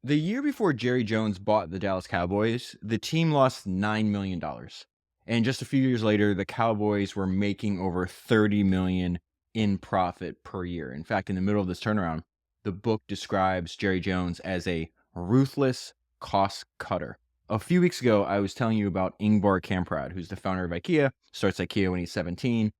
The year before Jerry Jones bought the Dallas Cowboys, the team lost $9 million. And just a few years later, the Cowboys were making over 30 million in profit per year. In fact, in the middle of this turnaround, the book describes Jerry Jones as a ruthless cost cutter. A few weeks ago, I was telling you about Ingvar Kamprad, who's the founder of IKEA, starts IKEA when he's 17,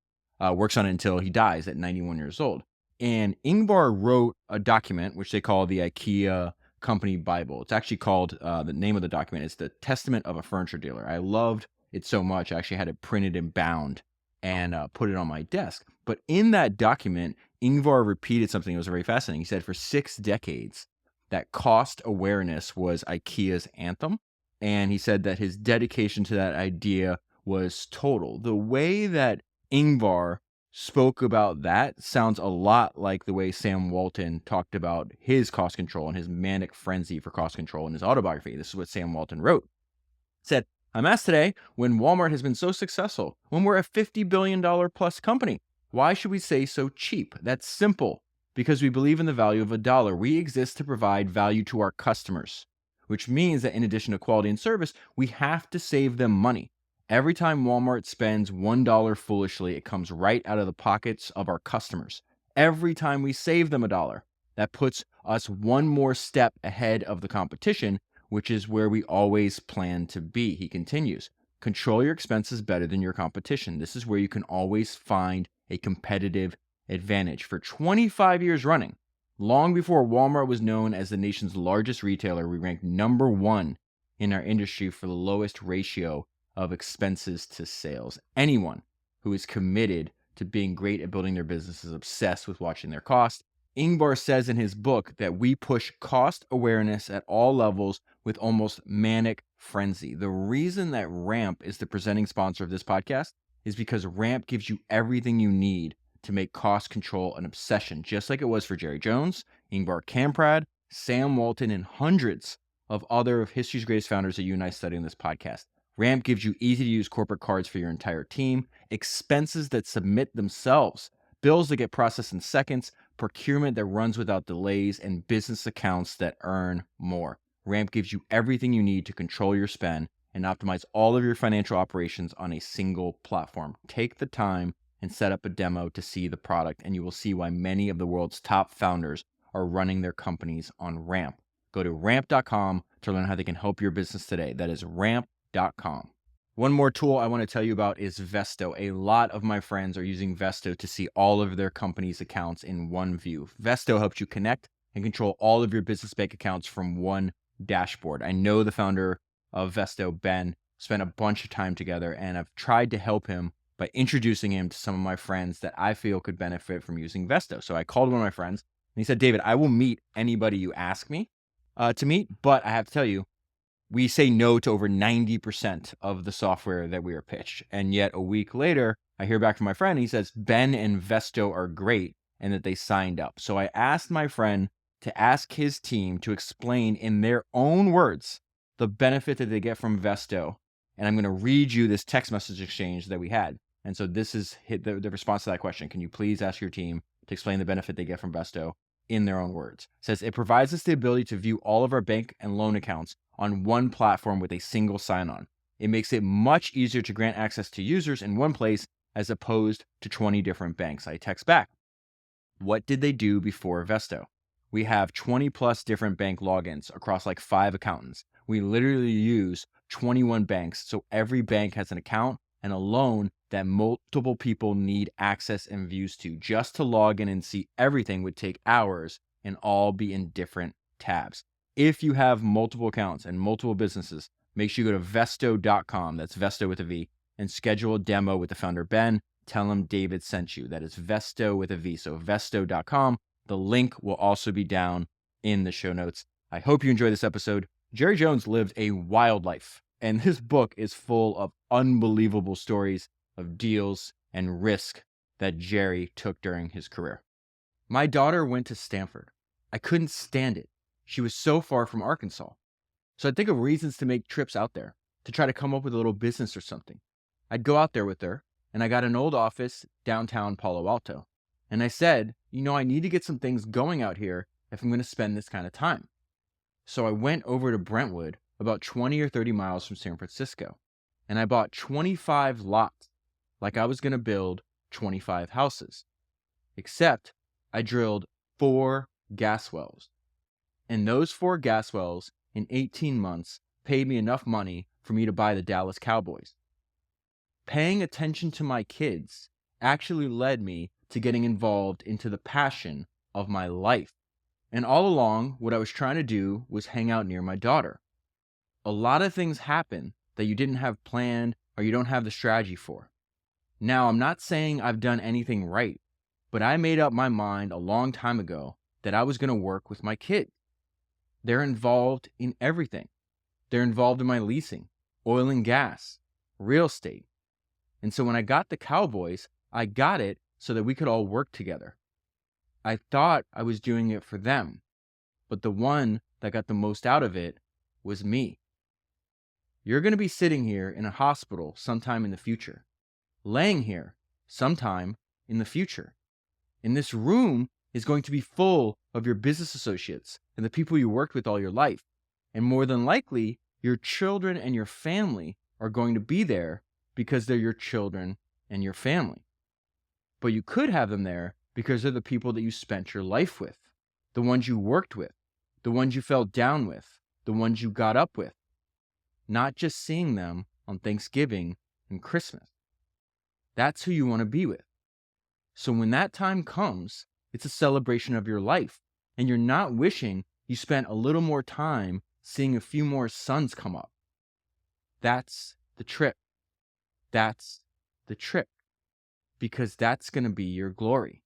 works on it until he dies at 91 years old. And Ingvar wrote a document, which they call the IKEA Company Bible. It's actually called, the name of the document is the Testament of a Furniture Dealer. I loved it so much. I actually had it printed and bound and put it on my desk. But in that document, Ingvar repeated something that was very fascinating. He said for 6 decades that cost awareness was IKEA's anthem. And he said that his dedication to that idea was total. The way that Ingvar spoke about that sounds a lot like the way Sam Walton talked about his cost control and his manic frenzy for cost control in his autobiography. This is what Sam Walton wrote. Said, I'm asked today, when Walmart has been so successful, when we're a $50 billion plus company, why should we say so cheap? That's simple. Because we believe in the value of a dollar. We exist to provide value to our customers, which means that in addition to quality and service, we have to save them money. Every time Walmart spends $1 foolishly, it comes right out of the pockets of our customers. Every time we save them a dollar, that puts us one more step ahead of the competition, which is where we always plan to be. He continues, control your expenses better than your competition. This is where you can always find a competitive advantage. For 25 years running, long before Walmart was known as the nation's largest retailer, we ranked number 1 in our industry for the lowest ratio of expenses to sales. Anyone who is committed to being great at building their business is obsessed with watching their cost. Ingvar says in his book that we push cost awareness at all levels with almost manic frenzy. The reason that Ramp is the presenting sponsor of this podcast is because Ramp gives you everything you need to make cost control an obsession, just like it was for Jerry Jones, Ingvar Kamprad, Sam Walton, and hundreds of other of history's greatest founders that you and I study in this podcast. Ramp gives you easy-to-use corporate cards for your entire team, expenses that submit themselves, bills that get processed in seconds, procurement that runs without delays, and business accounts that earn more. Ramp gives you everything you need to control your spend and optimize all of your financial operations on a single platform. Take the time and set up a demo to see the product, and you will see why many of the world's top founders are running their companies on Ramp. Go to ramp.com to learn how they can help your business today. That is ramp.com. One more tool I want to tell you about is Vesto. A lot of my friends are using Vesto to see all of their company's accounts in one view. Vesto helps you connect and control all of your business bank accounts from one dashboard. I know the founder of Vesto, Ben, spent a bunch of time together, and I've tried to help him by introducing him to some of my friends that I feel could benefit from using Vesto. So I called one of my friends and he said, David, I will meet anybody you ask me to meet, but I have to tell you, we say no to over 90% of the software that we are pitched. And yet a week later, I hear back from my friend. He says, Ben and Vesto are great and that they signed up. So I asked my friend to ask his team to explain in their own words the benefit that they get from Vesto. And I'm going to read you this text message exchange that we had. And so this is the response to that question. Can you please ask your team to explain the benefit they get from Vesto in their own words? It says, it provides us the ability to view all of our bank and loan accounts on one platform with a single sign-on. It makes it much easier to grant access to users in one place as opposed to 20 different banks. I text back, what did they do before Vesto? We have 20 plus different bank logins across like 5 accountants. We literally use 21 banks, so every bank has an account and a loan that multiple people need access and views to. Just to log in and see everything would take hours and all be in different tabs. If you have multiple accounts and multiple businesses, make sure you go to vesto.com, that's Vesto with a V, and schedule a demo with the founder, Ben. Tell him David sent you. That is Vesto with a V, so vesto.com. The link will also be down in the show notes. I hope you enjoy this episode. Jerry Jones lived a wild life, and this book is full of unbelievable stories of deals and risk that Jerry took during his career. My daughter went to Stanford. I couldn't stand it. She was so far from Arkansas. So I'd think of reasons to make trips out there, to try to come up with a little business or something. I'd go out there with her, and I got an old office downtown Palo Alto. And I said, I need to get some things going out here if I'm going to spend this kind of time. So I went over to Brentwood, about 20 or 30 miles from San Francisco, and I bought 25 lots, like I was going to build 25 houses. Except I drilled 4 gas wells. And those 4 gas wells in 18 months paid me enough money for me to buy the Dallas Cowboys. Paying attention to my kids actually led me to getting involved into the passion of my life. And all along, what I was trying to do was hang out near my daughter. A lot of things happen that you didn't have planned or you don't have the strategy for. Now, I'm not saying I've done anything right, but I made up my mind a long time ago that I was going to work with my kids. They're involved in everything. They're involved in my leasing, oil and gas, real estate. And so when I got the Cowboys, I got it so that we could all work together. I thought I was doing it for them, but the one that got the most out of it was me. You're going to be sitting here in a hospital sometime in the future, laying here sometime in the future. And this room is going to be full of your business associates and the people you worked with all your life. And more than likely, your children and your family are going to be there because they're your children and your family. But you could have them there because they're the people that you spent your life with, the ones you worked with, the ones you fell down with, the ones you got up with, not just seeing them on Thanksgiving and Christmas. That's who you want to be with. So when that time comes, it's a celebration of your life, and you're not wishing you spent a little more time seeing a few more suns come up. That's the trip. That's the trip. Because that's going to be your glory.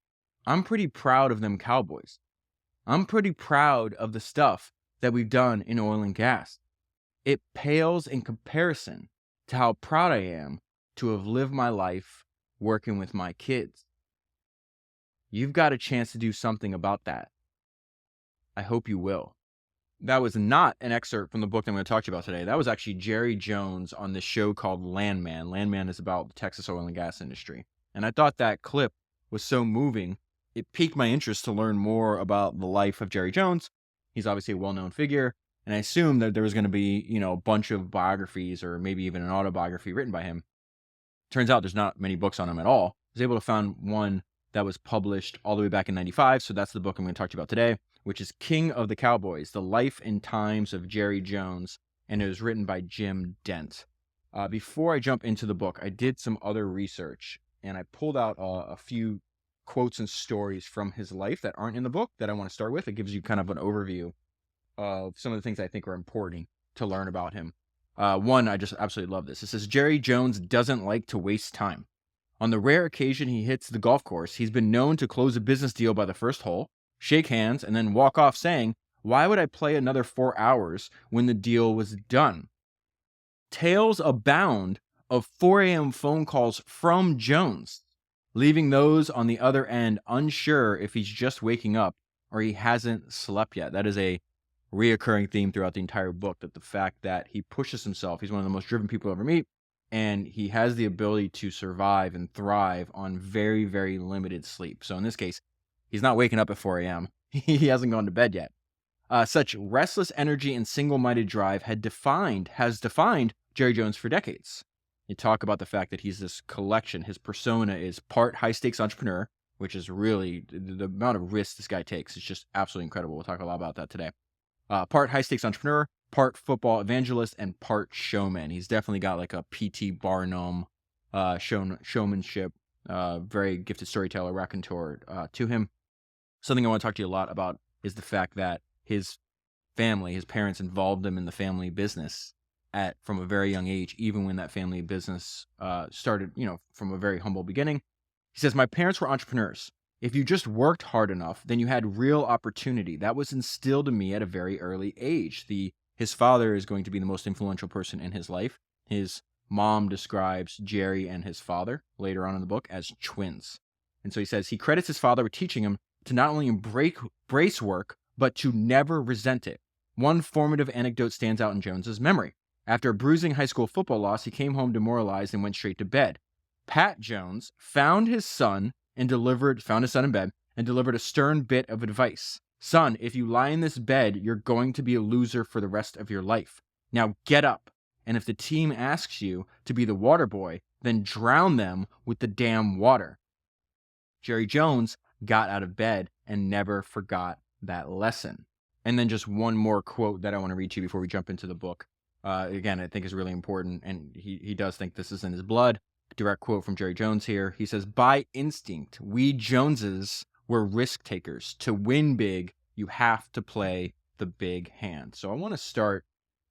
I'm pretty proud of them Cowboys. I'm pretty proud of the stuff that we've done in oil and gas. It pales in comparison to how proud I am to have lived my life working with my kids. You've got a chance to do something about that. I hope you will. That was not an excerpt from the book that I'm going to talk to you about today. That was actually Jerry Jones on this show called Landman. Landman is about the Texas oil and gas industry. And I thought that clip was so moving, it piqued my interest to learn more about the life of Jerry Jones. He's obviously a well-known figure, and I assumed that there was going to be, a bunch of biographies or maybe even an autobiography written by him. Turns out there's not many books on him at all. I was able to find one that was published all the way back in 95, so that's the book I'm going to talk to you about today, which is King of the Cowboys, The Life and Times of Jerry Jones, and it was written by Jim Dent. Before I jump into the book, I did some other research, and I pulled out a few quotes and stories from his life that aren't in the book that I want to start with. It gives you kind of an overview of some of the things I think are important to learn about him. One, I just absolutely love this. It says, Jerry Jones doesn't like to waste time. On the rare occasion he hits the golf course, he's been known to close a business deal by the first hole, shake hands, and then walk off saying, "Why would I play another 4 hours when the deal was done?" Tales abound of 4 a.m. phone calls from Jones, leaving those on the other end unsure if he's just waking up or he hasn't slept yet. That is a reoccurring theme throughout the entire book, that the fact that he pushes himself. He's one of the most driven people you'll ever meet, and he has the ability to survive and thrive on very, very limited sleep. So in this case, he's not waking up at 4 a.m. He hasn't gone to bed yet. Such restless energy and single-minded drive has defined Jerry Jones for decades. You talk about the fact that he's this collection. His persona is part high-stakes entrepreneur, which is really the amount of risk this guy takes is just absolutely incredible. We'll talk a lot about that today. Part high-stakes entrepreneur, part football evangelist, and part showman. He's definitely got like a P.T. Barnum showmanship, very gifted storyteller, raconteur to him. Something I want to talk to you a lot about is the fact that his family, his parents involved him in the family business from a very young age, even when that family business started, from a very humble beginning. He says, "My parents were entrepreneurs. If you just worked hard enough, then you had real opportunity. That was instilled in me at a very early age." His father is going to be the most influential person in his life. His mom describes Jerry and his father later on in the book as twins. And so he says he credits his father with teaching him to not only embrace work, but to never resent it. One formative anecdote stands out in Jones's memory. After a bruising high school football loss, he came home demoralized and went straight to bed. Pat Jones found his son in bed and delivered a stern bit of advice. Son, if you lie in this bed, you're going to be a loser for the rest of your life. Now get up. And if the team asks you to be the water boy, then drown them with the damn water. Jerry Jones got out of bed and never forgot that lesson. And then just one more quote that I want to read to you before we jump into the book. Again, I think is really important, and he does think this is in his blood. Direct quote from Jerry Jones here. He says, "By instinct, we Joneses were risk takers. To win big, you have to play the big hand." So I want to start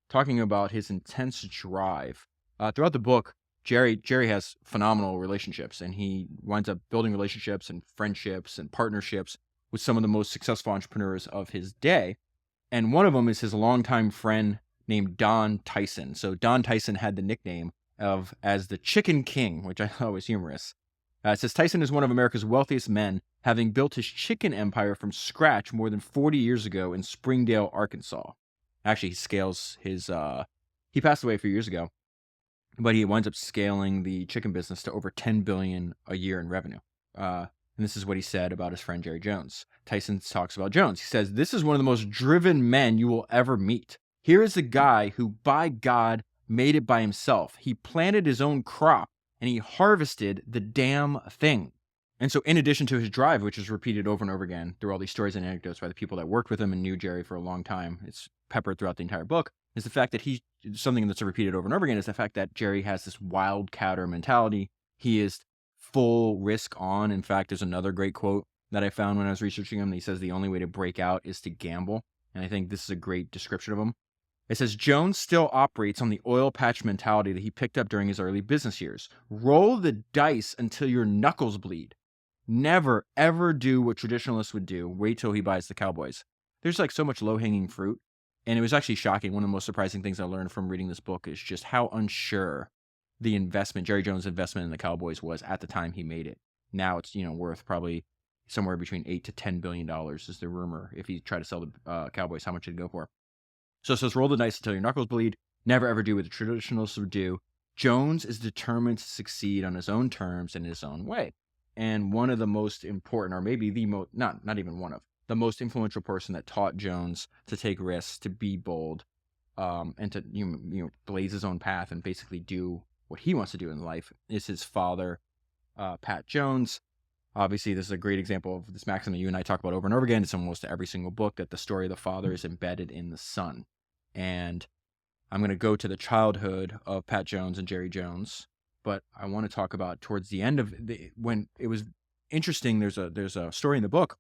talking about his intense drive. Throughout the book, Jerry has phenomenal relationships, and he winds up building relationships and friendships and partnerships with some of the most successful entrepreneurs of his day. And one of them is his longtime friend named Don Tyson. So Don Tyson had the nickname as the Chicken King, which I thought was humorous. It says Tyson is one of America's wealthiest men, having built his chicken empire from scratch more than 40 years ago in Springdale, Arkansas. Actually, he scales his, he passed away a few years ago, but he winds up scaling the chicken business to over $10 billion a year in revenue. And this is what he said about his friend Jerry Jones. Tyson talks about Jones. He says, "This is one of the most driven men you will ever meet. Here is a guy who, by God, made it by himself. He planted his own crop and he harvested the damn thing." And so in addition to his drive, which is repeated over and over again through all these stories and anecdotes by the people that worked with him and knew Jerry for a long time, it's peppered throughout the entire book, is the fact that something that's repeated over and over again is the fact that Jerry has this wildcatter mentality. He is full risk on. In fact, there's another great quote that I found when I was researching him. He says the only way to break out is to gamble. And I think this is a great description of him. It says, "Jones still operates on the oil patch mentality that he picked up during his early business years. Roll the dice until your knuckles bleed. Never, ever do what traditionalists would do. Wait till he buys the Cowboys." There's like so much low-hanging fruit. And it was actually shocking. One of the most surprising things I learned from reading this book is just how unsure the investment, Jerry Jones' investment in the Cowboys, was at the time he made it. Now it's, worth probably somewhere between $8 to $10 billion is the rumor. If he tried to sell the Cowboys, how much it'd go for. So it says, roll the dice until your knuckles bleed. Never ever do what the traditionalists would do. Jones is determined to succeed on his own terms in his own way. And one of the most important, or maybe the most, not even one of, the most influential person that taught Jones to take risks, to be bold, and to blaze his own path and basically do what he wants to do in life is his father, Pat Jones. Obviously, this is a great example of this maxim that you and I talk about over and over again. It's almost every single book, that the story of the father is embedded in the son. And I'm going to go to the childhood of Pat Jones and Jerry Jones, but I want to talk about towards the end of when it was interesting. There's a story in the book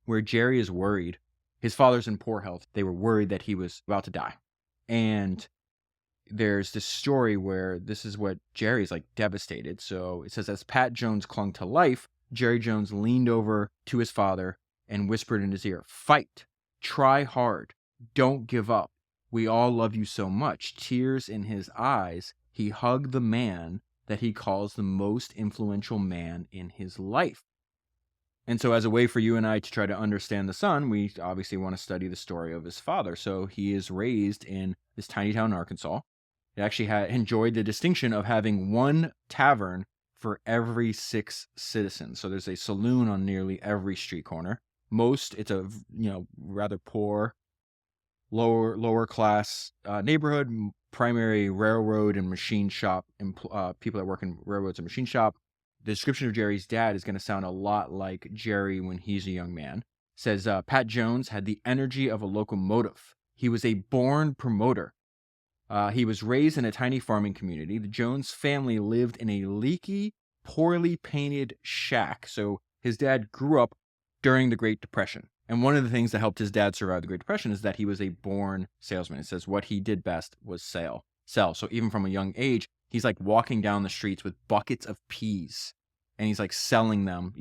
where Jerry is worried. His father's in poor health. They were worried that he was about to die. And there's this story where this is what Jerry's like devastated. So it says, as Pat Jones clung to life, Jerry Jones leaned over to his father and whispered in his ear, "Fight, try hard, don't give up. We all love you so much." Tears in his eyes, he hugged the man that he calls the most influential man in his life. And so as a way for you and I to try to understand the son, we obviously want to study the story of his father. So he is raised in this tiny town in Arkansas. He actually enjoyed the distinction of having one tavern for every 6 citizens. So there's a saloon on nearly every street corner. It's a rather poor, lower class neighborhood, primary railroad and machine shop, people that work in railroads and machine shop. The description of Jerry's dad is going to sound a lot like Jerry when he's a young man. It says, Pat Jones had the energy of a locomotive. He was a born promoter. He was raised in a tiny farming community. The Jones family lived in a leaky, poorly painted shack. So his dad grew up during the Great Depression. And one of the things that helped his dad survive the Great Depression is that he was a born salesman. It says what he did best was sell. So even from a young age, he's like walking down the streets with buckets of peas and he's like selling them,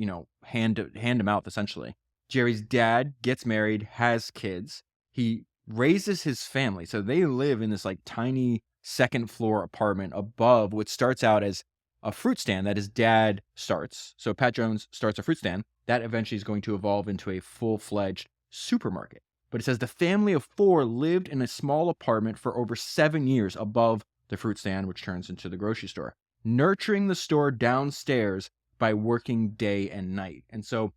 hand them out essentially. Jerry's dad gets married, has kids. He raises his family. So they live in this like tiny second floor apartment above what starts out as a fruit stand that his dad starts. So Pat Jones starts a fruit stand that eventually is going to evolve into a full-fledged supermarket. But it says the family of 4 lived in a small apartment for over 7 years above the fruit stand, which turns into the grocery store, nurturing the store downstairs by working day and night. And so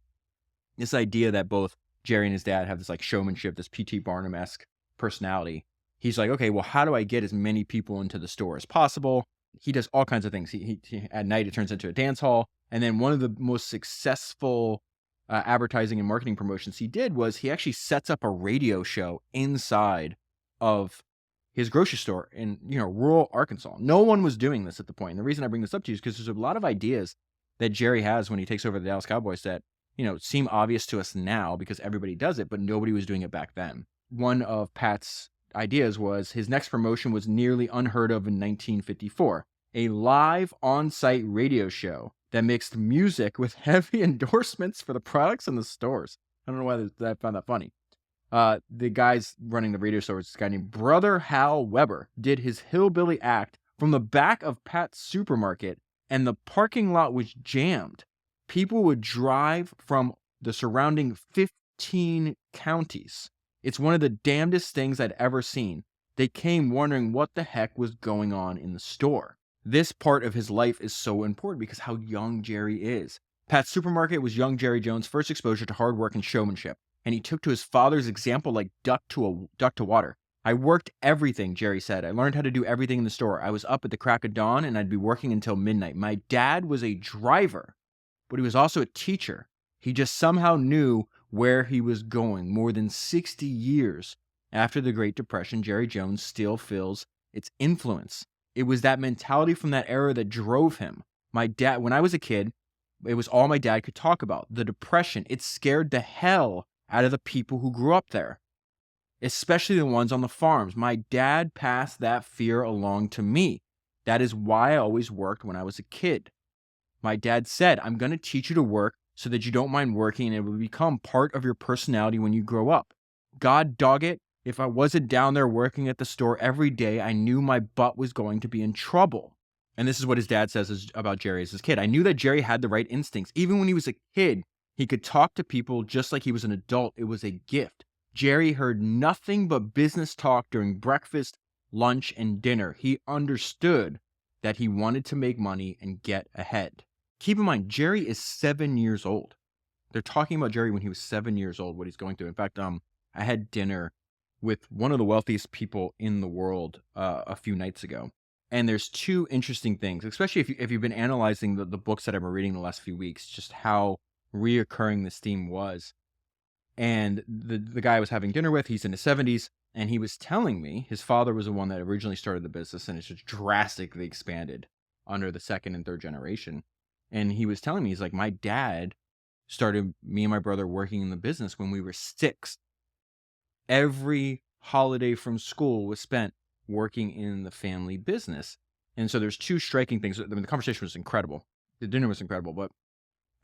this idea that both Jerry and his dad have this like showmanship, this P.T. Barnum-esque personality. He's like, okay, well, how do I get as many people into the store as possible? He does all kinds of things. He at night, it turns into a dance hall. And then one of the most successful advertising and marketing promotions he did was he actually sets up a radio show inside of his grocery store in, rural Arkansas. No one was doing this at the point. And the reason I bring this up to you is because there's a lot of ideas that Jerry has when he takes over the Dallas Cowboys that, seem obvious to us now because everybody does it, but nobody was doing it back then. One of Pat's ideas was his next promotion was nearly unheard of in 1954, a live on-site radio show that mixed music with heavy endorsements for the products in the stores. I don't know why I found that funny. The guys running the radio store was this guy named Brother Hal Weber, did his hillbilly act from the back of Pat's supermarket, and the parking lot was jammed. People would drive from the surrounding 15 counties. It's one of the damnedest things I'd ever seen. They came wondering what the heck was going on in the store. This part of his life is so important because how young Jerry is. Pat's supermarket was young Jerry Jones' first exposure to hard work and showmanship, and he took to his father's example like duck to water. I worked everything, Jerry said. I learned how to do everything in the store. I was up at the crack of dawn, and I'd be working until midnight. My dad was a driver, but he was also a teacher. He just somehow knew where he was going. More than 60 years after the Great Depression, Jerry Jones still feels its influence. It was that mentality from that era that drove him. My dad, when I was a kid, it was all my dad could talk about. The Depression, it scared the hell out of the people who grew up there, especially the ones on the farms. My dad passed that fear along to me. That is why I always worked when I was a kid. My dad said, I'm going to teach you to work so that you don't mind working and it will become part of your personality when you grow up. God dog it, if I wasn't down there working at the store every day, I knew my butt was going to be in trouble. And this is what his dad says about Jerry as his kid. I knew that Jerry had the right instincts. Even when he was a kid, he could talk to people just like he was an adult. It was a gift. Jerry heard nothing but business talk during breakfast, lunch, and dinner. He understood that he wanted to make money and get ahead. Keep in mind, Jerry is 7 years old. They're talking about Jerry when he was 7 years old, what he's going through. In fact, I had dinner with one of the wealthiest people in the world a few nights ago. And there's two interesting things, especially if you've been analyzing the books that I've been reading the last few weeks, just how reoccurring this theme was. And the guy I was having dinner with, he's in his 70s, and he was telling me his father was the one that originally started the business, and it's just drastically expanded under the second and third generation. And he was telling me, he's like, my dad started me and my brother working in the business when we were 6. Every holiday from school was spent working in the family business. And so there's two striking things. I mean, the conversation was incredible. The dinner was incredible, but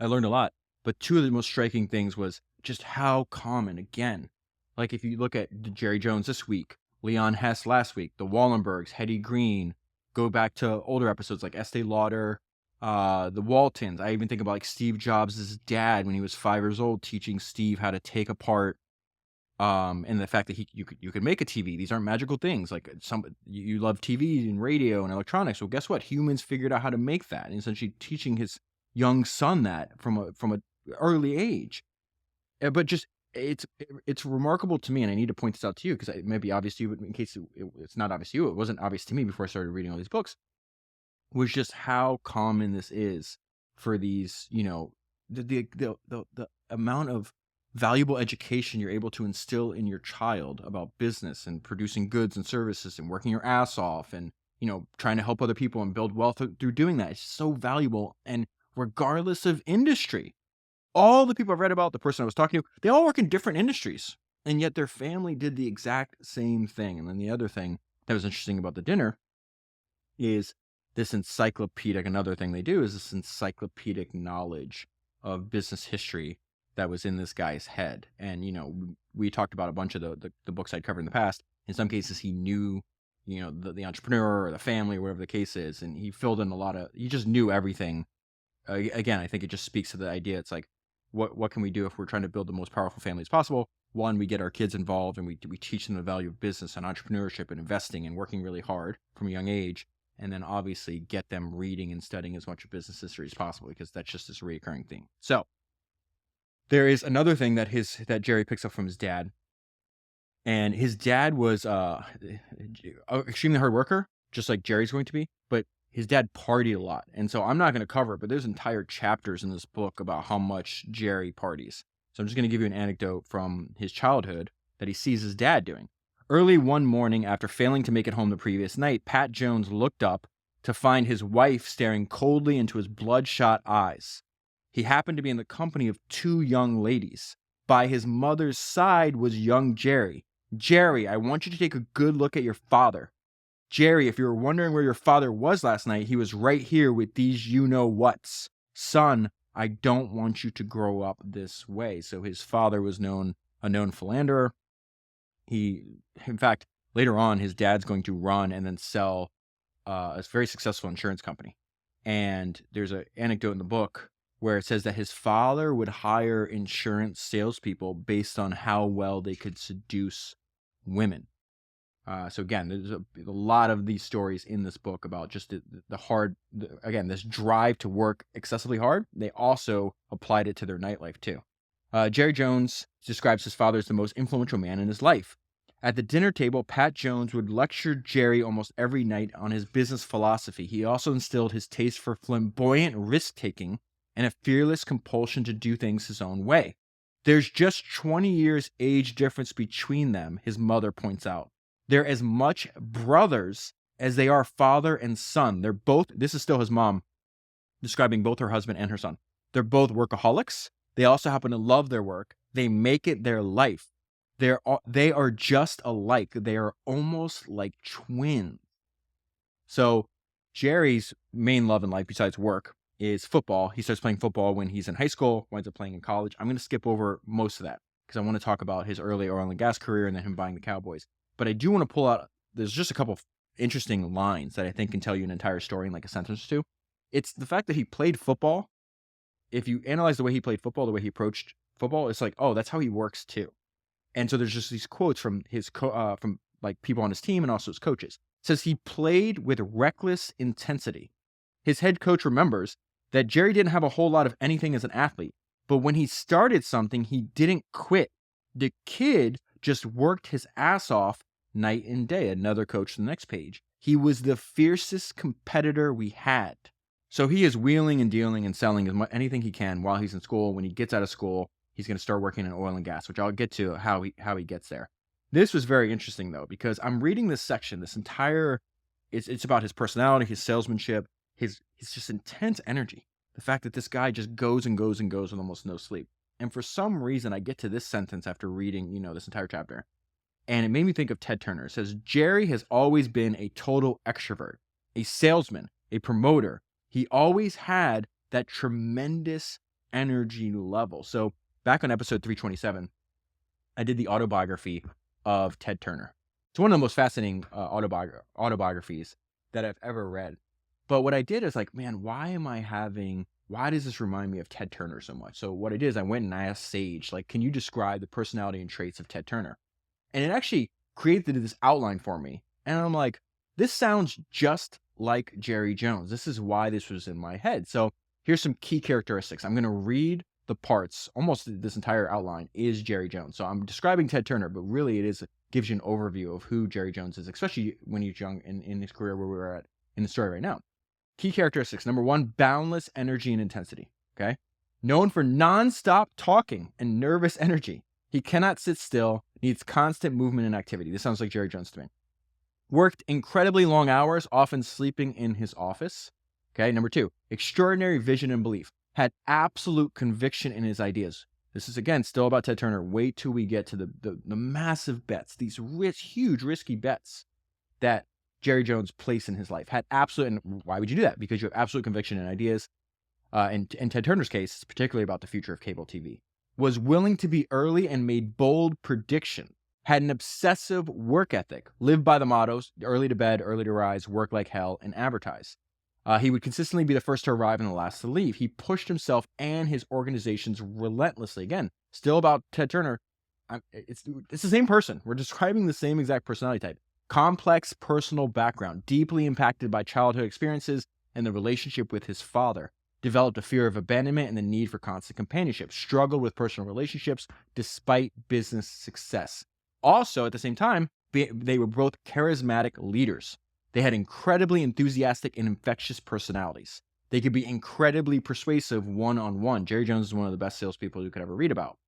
I learned a lot. But two of the most striking things was just how common, again, like if you look at Jerry Jones this week, Leon Hess last week, the Wallenbergs, Hetty Green, go back to older episodes like Estee Lauder, the Waltons. I even think about like Steve Jobs' dad when he was 5 years old, teaching Steve how to take apart, and the fact that you could make a TV. These aren't magical things. Like you love TV and radio and electronics. Well, guess what? Humans figured out how to make that, and essentially teaching his young son that from a early age. But just it's remarkable to me, and I need to point this out to you because it may be obvious to you, but in case it's not obvious to you, it wasn't obvious to me before I started reading all these books, was just how common this is for these, the amount of valuable education you're able to instill in your child about business and producing goods and services and working your ass off and, trying to help other people and build wealth through doing that. It's so valuable. And regardless of industry, all the people I've read about, the person I was talking to, they all work in different industries, and yet their family did the exact same thing. And then the other thing that was interesting about the dinner is this encyclopedic, another thing they do is this encyclopedic knowledge of business history that was in this guy's head. And, we talked about a bunch of the books I'd covered in the past. In some cases, he knew, the entrepreneur or the family or whatever the case is, and he filled in he just knew everything. Again, I think it just speaks to the idea. It's like, what can we do if we're trying to build the most powerful family as possible? One, we get our kids involved and we teach them the value of business and entrepreneurship and investing and working really hard from a young age. And then obviously get them reading and studying as much of business history as possible because that's just this recurring thing. So There is another thing that Jerry picks up from his dad, and his dad was extremely hard worker, just like Jerry's going to be, but his dad partied a lot. And so I'm not going to cover it, but there's entire chapters in this book about how much Jerry parties. So I'm just going to give you an anecdote from his childhood that he sees his dad doing. Early one morning, after failing to make it home the previous night, Pat Jones looked up to find his wife staring coldly into his bloodshot eyes. He happened to be in the company of two young ladies. By his mother's side was young Jerry. Jerry, I want you to take a good look at your father. Jerry, if you were wondering where your father was last night, he was right here with these you-know-whats. Son, I don't want you to grow up this way. So his father was a known philanderer. In fact, later on, his dad's going to run and then sell a very successful insurance company. And there's an anecdote in the book where it says that his father would hire insurance salespeople based on how well they could seduce women. So again, there's a lot of these stories in this book about just this drive to work excessively hard. They also applied it to their nightlife too. Jerry Jones describes his father as the most influential man in his life. At the dinner table, Pat Jones would lecture Jerry almost every night on his business philosophy. He also instilled his taste for flamboyant risk-taking and a fearless compulsion to do things his own way. There's just 20 years age difference between them, his mother points out. They're as much brothers as they are father and son. This is still his mom describing both her husband and her son. They're both workaholics. They also happen to love their work. They make it their life. They are just alike. They are almost like twins. So Jerry's main love in life besides work is football. He starts playing football when he's in high school, winds up playing in college. I'm going to skip over most of that because I want to talk about his early oil and gas career and then him buying the Cowboys. But I do want to pull out, there's just a couple of interesting lines that I think can tell you an entire story in like a sentence or two. It's the fact that he played football. If you analyze the way he played football, the way he approached football, it's like, oh, that's how he works too. And so there's just these quotes from from like people on his team and also his coaches. It says he played with reckless intensity. His head coach remembers that Jerry didn't have a whole lot of anything as an athlete, but when he started something, he didn't quit. The kid just worked his ass off night and day. Another coach on the next page. He was the fiercest competitor we had. So he is wheeling and dealing and selling anything he can while he's in school. When he gets out of school, he's going to start working in oil and gas, which I'll get to how he gets there. This was very interesting though, because I'm reading this section, it's about his personality, his salesmanship, his just intense energy. The fact that this guy just goes and goes and goes with almost no sleep. And for some reason, I get to this sentence after reading, this entire chapter. And it made me think of Ted Turner. It says, Jerry has always been a total extrovert, a salesman, a promoter. He always had that tremendous energy level. So back on episode 327, I did the autobiography of Ted Turner. It's one of the most fascinating autobiographies that I've ever read. But what I did is like, man, why does this remind me of Ted Turner so much? So what I did is I went and I asked Sage, like, can you describe the personality and traits of Ted Turner? And it actually created this outline for me. And I'm like, this sounds just like Jerry Jones. This is why this was in my head. So here's some key characteristics. I'm going to read the parts. Almost this entire outline is Jerry Jones. So I'm describing Ted Turner, but really it gives you an overview of who Jerry Jones is, especially when he's young in his career where we're at in the story right now. Key characteristics. Number one, boundless energy and intensity. Okay. Known for nonstop talking and nervous energy. He cannot sit still, needs constant movement and activity. This sounds like Jerry Jones to me. Worked incredibly long hours, often sleeping in his office. Okay. Number two, extraordinary vision and belief. Had absolute conviction in his ideas. This is, again, still about Ted Turner. Wait till we get to the massive bets, these huge, risky bets that Jerry Jones placed in his life. Had absolute, and why would you do that? Because you have absolute conviction in ideas. In Ted Turner's case, it's particularly about the future of cable TV. Was willing to be early and made bold prediction. Had an obsessive work ethic. Lived by the mottos, early to bed, early to rise, work like hell, and advertise. He would consistently be the first to arrive and the last to leave. He pushed himself and his organizations relentlessly. Again, still about Ted Turner. It's the same person. We're describing the same exact personality type. Complex personal background, deeply impacted by childhood experiences and the relationship with his father. developed a fear of abandonment and the need for constant companionship, struggled with personal relationships despite business success. Also, at the same time, they were both charismatic leaders. They had incredibly enthusiastic and infectious personalities. They could be incredibly persuasive one-on-one. Jerry Jones is one of the best salespeople you could ever read about.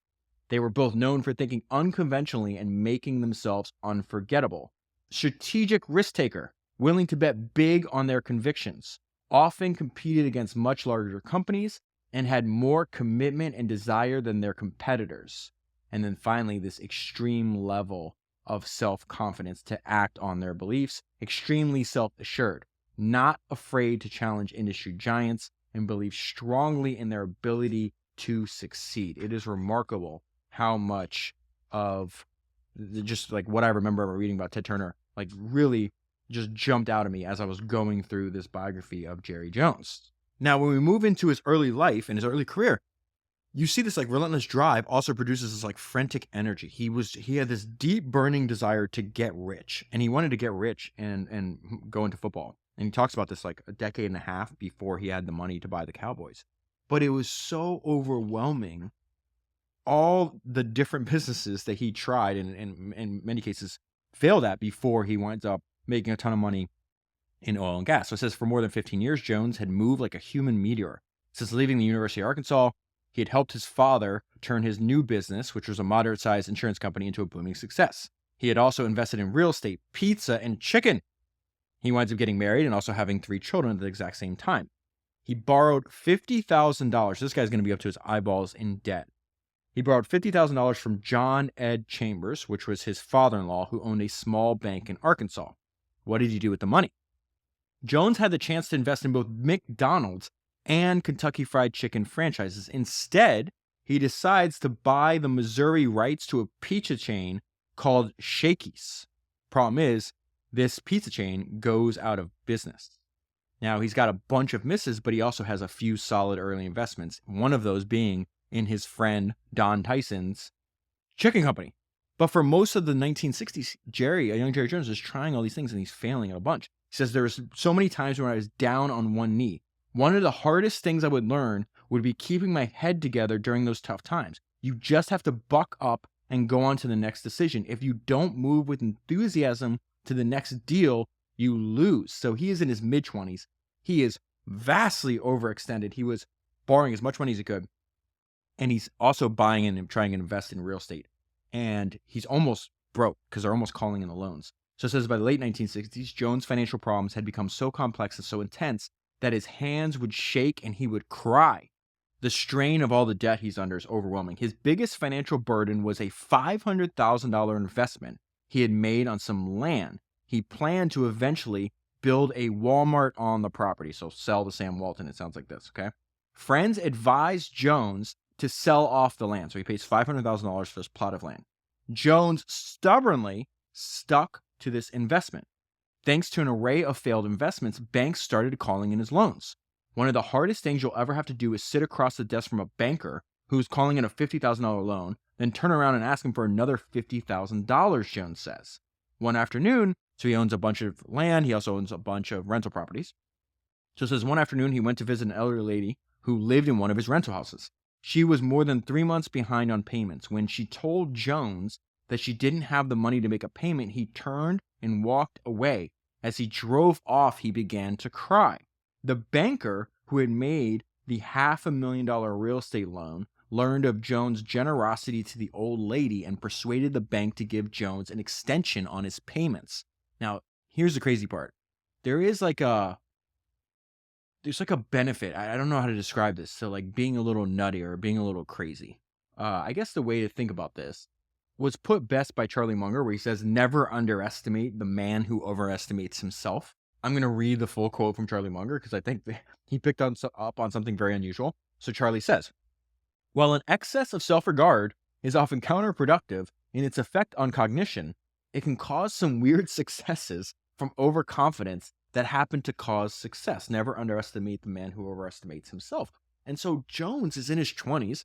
They were both known for thinking unconventionally and making themselves unforgettable. Strategic risk taker, willing to bet big on their convictions, often competed against much larger companies and had more commitment and desire than their competitors. And then finally, this extreme level of self-confidence to act on their beliefs, extremely self-assured, not afraid to challenge industry giants, and believe strongly in their ability to succeed. It is remarkable how much of just like what I remember reading about Ted Turner, like really just jumped out at me as I was going through this biography of Jerry Jones. Now, when we move into his early life and his early career, you see this like relentless drive also produces this like frantic energy. He had this deep burning desire to get rich, and he wanted to get rich and go into football. And he talks about this like a decade and a half before he had the money to buy the Cowboys. But it was so overwhelming, all the different businesses that he tried and in many cases failed at before he winds up making a ton of money in oil and gas. So it says for more than 15 years, Jones had moved like a human meteor. Since leaving the University of Arkansas, he had helped his father turn his new business, which was a moderate-sized insurance company, into a booming success. He had also invested in real estate, pizza, and chicken. He winds up getting married and also having 3 children at the exact same time. He borrowed $50,000. This guy's going to be up to his eyeballs in debt. He borrowed $50,000 from John Ed Chambers, which was his father-in-law, who owned a small bank in Arkansas. What did he do with the money? Jones had the chance to invest in both McDonald's and Kentucky Fried Chicken franchises. Instead, he decides to buy the Missouri rights to a pizza chain called Shakey's. Problem is, this pizza chain goes out of business. Now, he's got a bunch of misses, but he also has a few solid early investments, one of those being in his friend Don Tyson's chicken company. But for most of the 1960s, young Jerry Jones is trying all these things and he's failing at a bunch. He says there was so many times when I was down on one knee. One of the hardest things I would learn would be keeping my head together during those tough times. You just have to buck up and go on to the next decision. If you don't move with enthusiasm to the next deal, you lose. So he is in his mid-20s. He is vastly overextended. He was borrowing as much money as he could. And he's also buying and trying to invest in real estate. And he's almost broke because they're almost calling in the loans. So it says by the late 1960s, Jones' financial problems had become so complex and so intense that his hands would shake and he would cry. The strain of all the debt he's under is overwhelming. His biggest financial burden was a $500,000 investment he had made on some land. He planned to eventually build a Walmart on the property. So sell to Sam Walton. It sounds like this, okay? Friends advised Jones to sell off the land. So he pays $500,000 for this plot of land. Jones stubbornly stuck to this investment. Thanks to an array of failed investments, banks started calling in his loans. One of the hardest things you'll ever have to do is sit across the desk from a banker who's calling in a $50,000 loan, then turn around and ask him for another $50,000, Jones says. One afternoon, so he owns a bunch of land, he also owns a bunch of rental properties. So it says one afternoon he went to visit an elderly lady who lived in one of his rental houses. She was more than 3 months behind on payments. When she told Jones that she didn't have the money to make a payment, he turned and walked away. As he drove off, he began to cry. The banker who had made the $500,000 real estate loan learned of Jones' generosity to the old lady and persuaded the bank to give Jones an extension on his payments. Now, here's the crazy part. There's like a benefit. I don't know how to describe this. So like being a little nutty or being a little crazy. I guess the way to think about this was put best by Charlie Munger, where he says, never underestimate the man who overestimates himself. I'm going to read the full quote from Charlie Munger because I think he picked up on something very unusual. So Charlie says, while an excess of self-regard is often counterproductive in its effect on cognition, it can cause some weird successes from overconfidence that happen to cause success. Never underestimate the man who overestimates himself. And so Jones is in his 20s,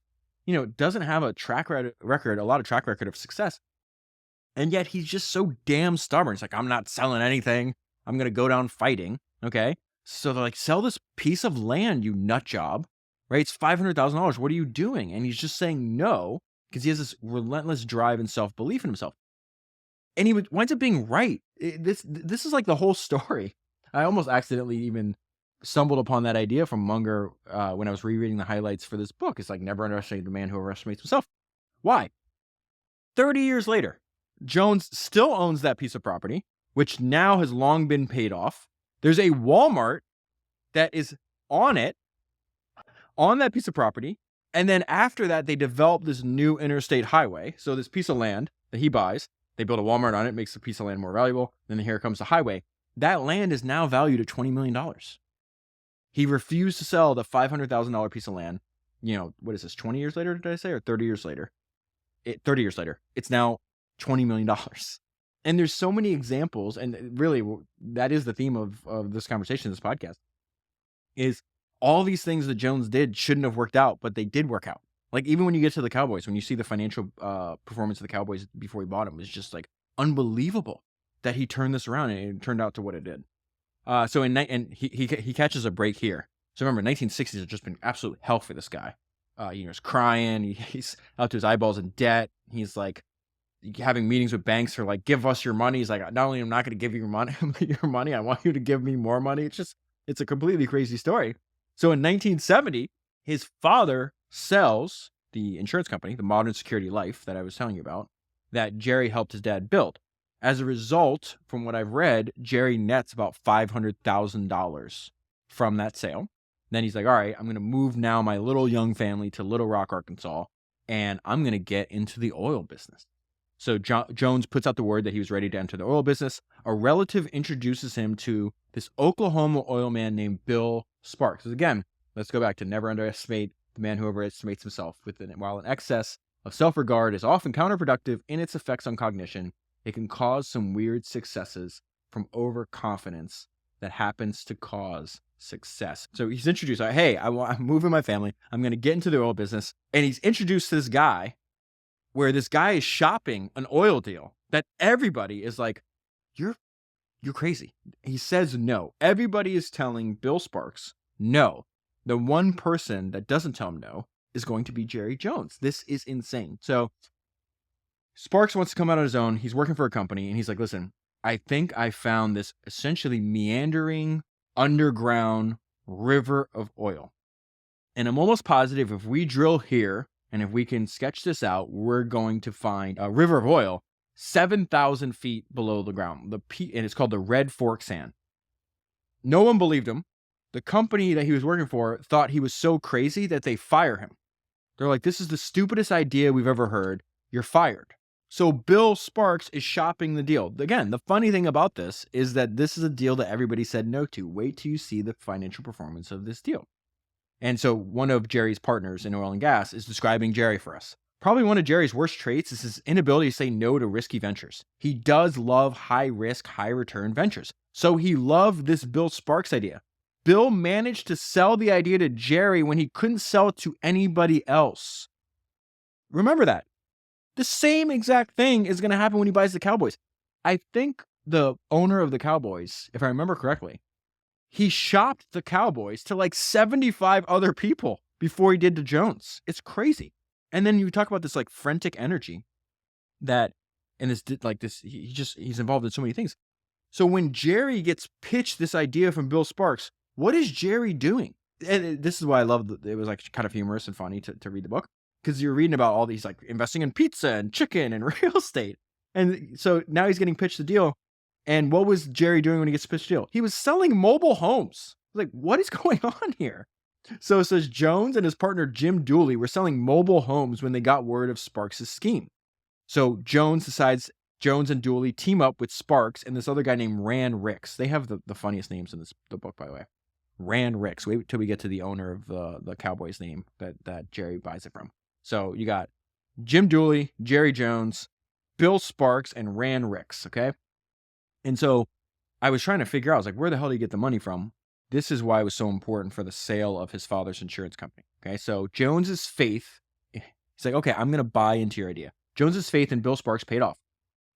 doesn't have a lot of track record of success. And yet he's just so damn stubborn. It's like, I'm not selling anything. I'm going to go down fighting. Okay. So they're like, sell this piece of land, you nut job, right? It's $500,000. What are you doing? And he's just saying no because he has this relentless drive and self-belief in himself. And he winds up being right. This is like the whole story. I almost accidentally even stumbled upon that idea from Munger when I was rereading the highlights for this book. It's like, never underestimate the man who overestimates himself. Why? 30 years later, Jones still owns that piece of property, which now has long been paid off. There's a Walmart that is on it, on that piece of property. And then after that, they develop this new interstate highway. So this piece of land that he buys, they build a Walmart on it, makes the piece of land more valuable. Then here comes the highway. That land is now valued at $20 million. He refused to sell the $500,000 piece of land. What is this, 20 years later, did I say, or 30 years later? 30 years later. It's now $20 million. And there's so many examples, and really, that is the theme of this conversation, this podcast, is all these things that Jones did shouldn't have worked out, but they did work out. Like, even when you get to the Cowboys, when you see the financial performance of the Cowboys before he bought them, it's just like unbelievable that he turned this around and it turned out to what it did. So he catches a break here. So remember, 1960s have just been absolute hell for this guy. He's crying. He's up to his eyeballs in debt. He's like having meetings with banks for like, give us your money. He's like, not only am I not going to give you your money, I want you to give me more money. It's a completely crazy story. So in 1970, his father sells the insurance company, the Modern Security Life that I was telling you about, that Jerry helped his dad build. As a result, from what I've read, Jerry nets about $500,000 from that sale. Then he's like, all right, I'm going to move now my little young family to Little Rock, Arkansas, and I'm going to get into the oil business. So Jones puts out the word that he was ready to enter the oil business. A relative introduces him to this Oklahoma oil man named Bill Sparks. So again, let's go back to never underestimate the man who overestimates himself. While an excess of self-regard is often counterproductive in its effects on cognition, it can cause some weird successes from overconfidence that happens to cause success. So he's introduced, hey, I'm moving my family. I'm going to get into the oil business. And he's introduced to this guy where this guy is shopping an oil deal that everybody is like, you're crazy. He says no. Everybody is telling Bill Sparks no. The one person that doesn't tell him no is going to be Jerry Jones. This is insane. So Sparks wants to come out on his own. He's working for a company, and he's like, listen, I think I found this essentially meandering underground river of oil. And I'm almost positive if we drill here, and if we can sketch this out, we're going to find a river of oil 7,000 feet below the ground. And it's called the Red Fork Sand. No one believed him. The company that he was working for thought he was so crazy that they fire him. They're like, this is the stupidest idea we've ever heard. You're fired. So Bill Sparks is shopping the deal. Again, the funny thing about this is that this is a deal that everybody said no to. Wait till you see the financial performance of this deal. And so one of Jerry's partners in oil and gas is describing Jerry for us. Probably one of Jerry's worst traits is his inability to say no to risky ventures. He does love high-risk, high-return ventures. So he loved this Bill Sparks idea. Bill managed to sell the idea to Jerry when he couldn't sell it to anybody else. Remember that. The same exact thing is going to happen when he buys the Cowboys. I think the owner of the Cowboys, if I remember correctly, he shopped the Cowboys to like 75 other people before he did to Jones. It's crazy. And then you talk about this like frantic energy that, and he's involved in so many things. So when Jerry gets pitched this idea from Bill Sparks, what is Jerry doing? And this is why I love it was like kind of humorous and funny to read the book, because you're reading about all these like investing in pizza and chicken and real estate. And so now he's getting pitched the deal. And what was Jerry doing when he gets pitched the deal? He was selling mobile homes. Like, what is going on here? So it says Jones and his partner Jim Dooley were selling mobile homes when they got word of Sparks' scheme. So Jones and Dooley team up with Sparks and this other guy named Rand Ricks. They have the funniest names in the book, by the way. Rand Ricks. Wait till we get to the owner of the Cowboys name that Jerry buys it from. So you got Jim Dooley, Jerry Jones, Bill Sparks, and Rand Ricks, okay? And so I was trying to figure out, I was like, where the hell did he get the money from? This is why it was so important for the sale of his father's insurance company, okay? So Jones's faith, he's like, okay, I'm going to buy into your idea. Jones's faith in Bill Sparks paid off.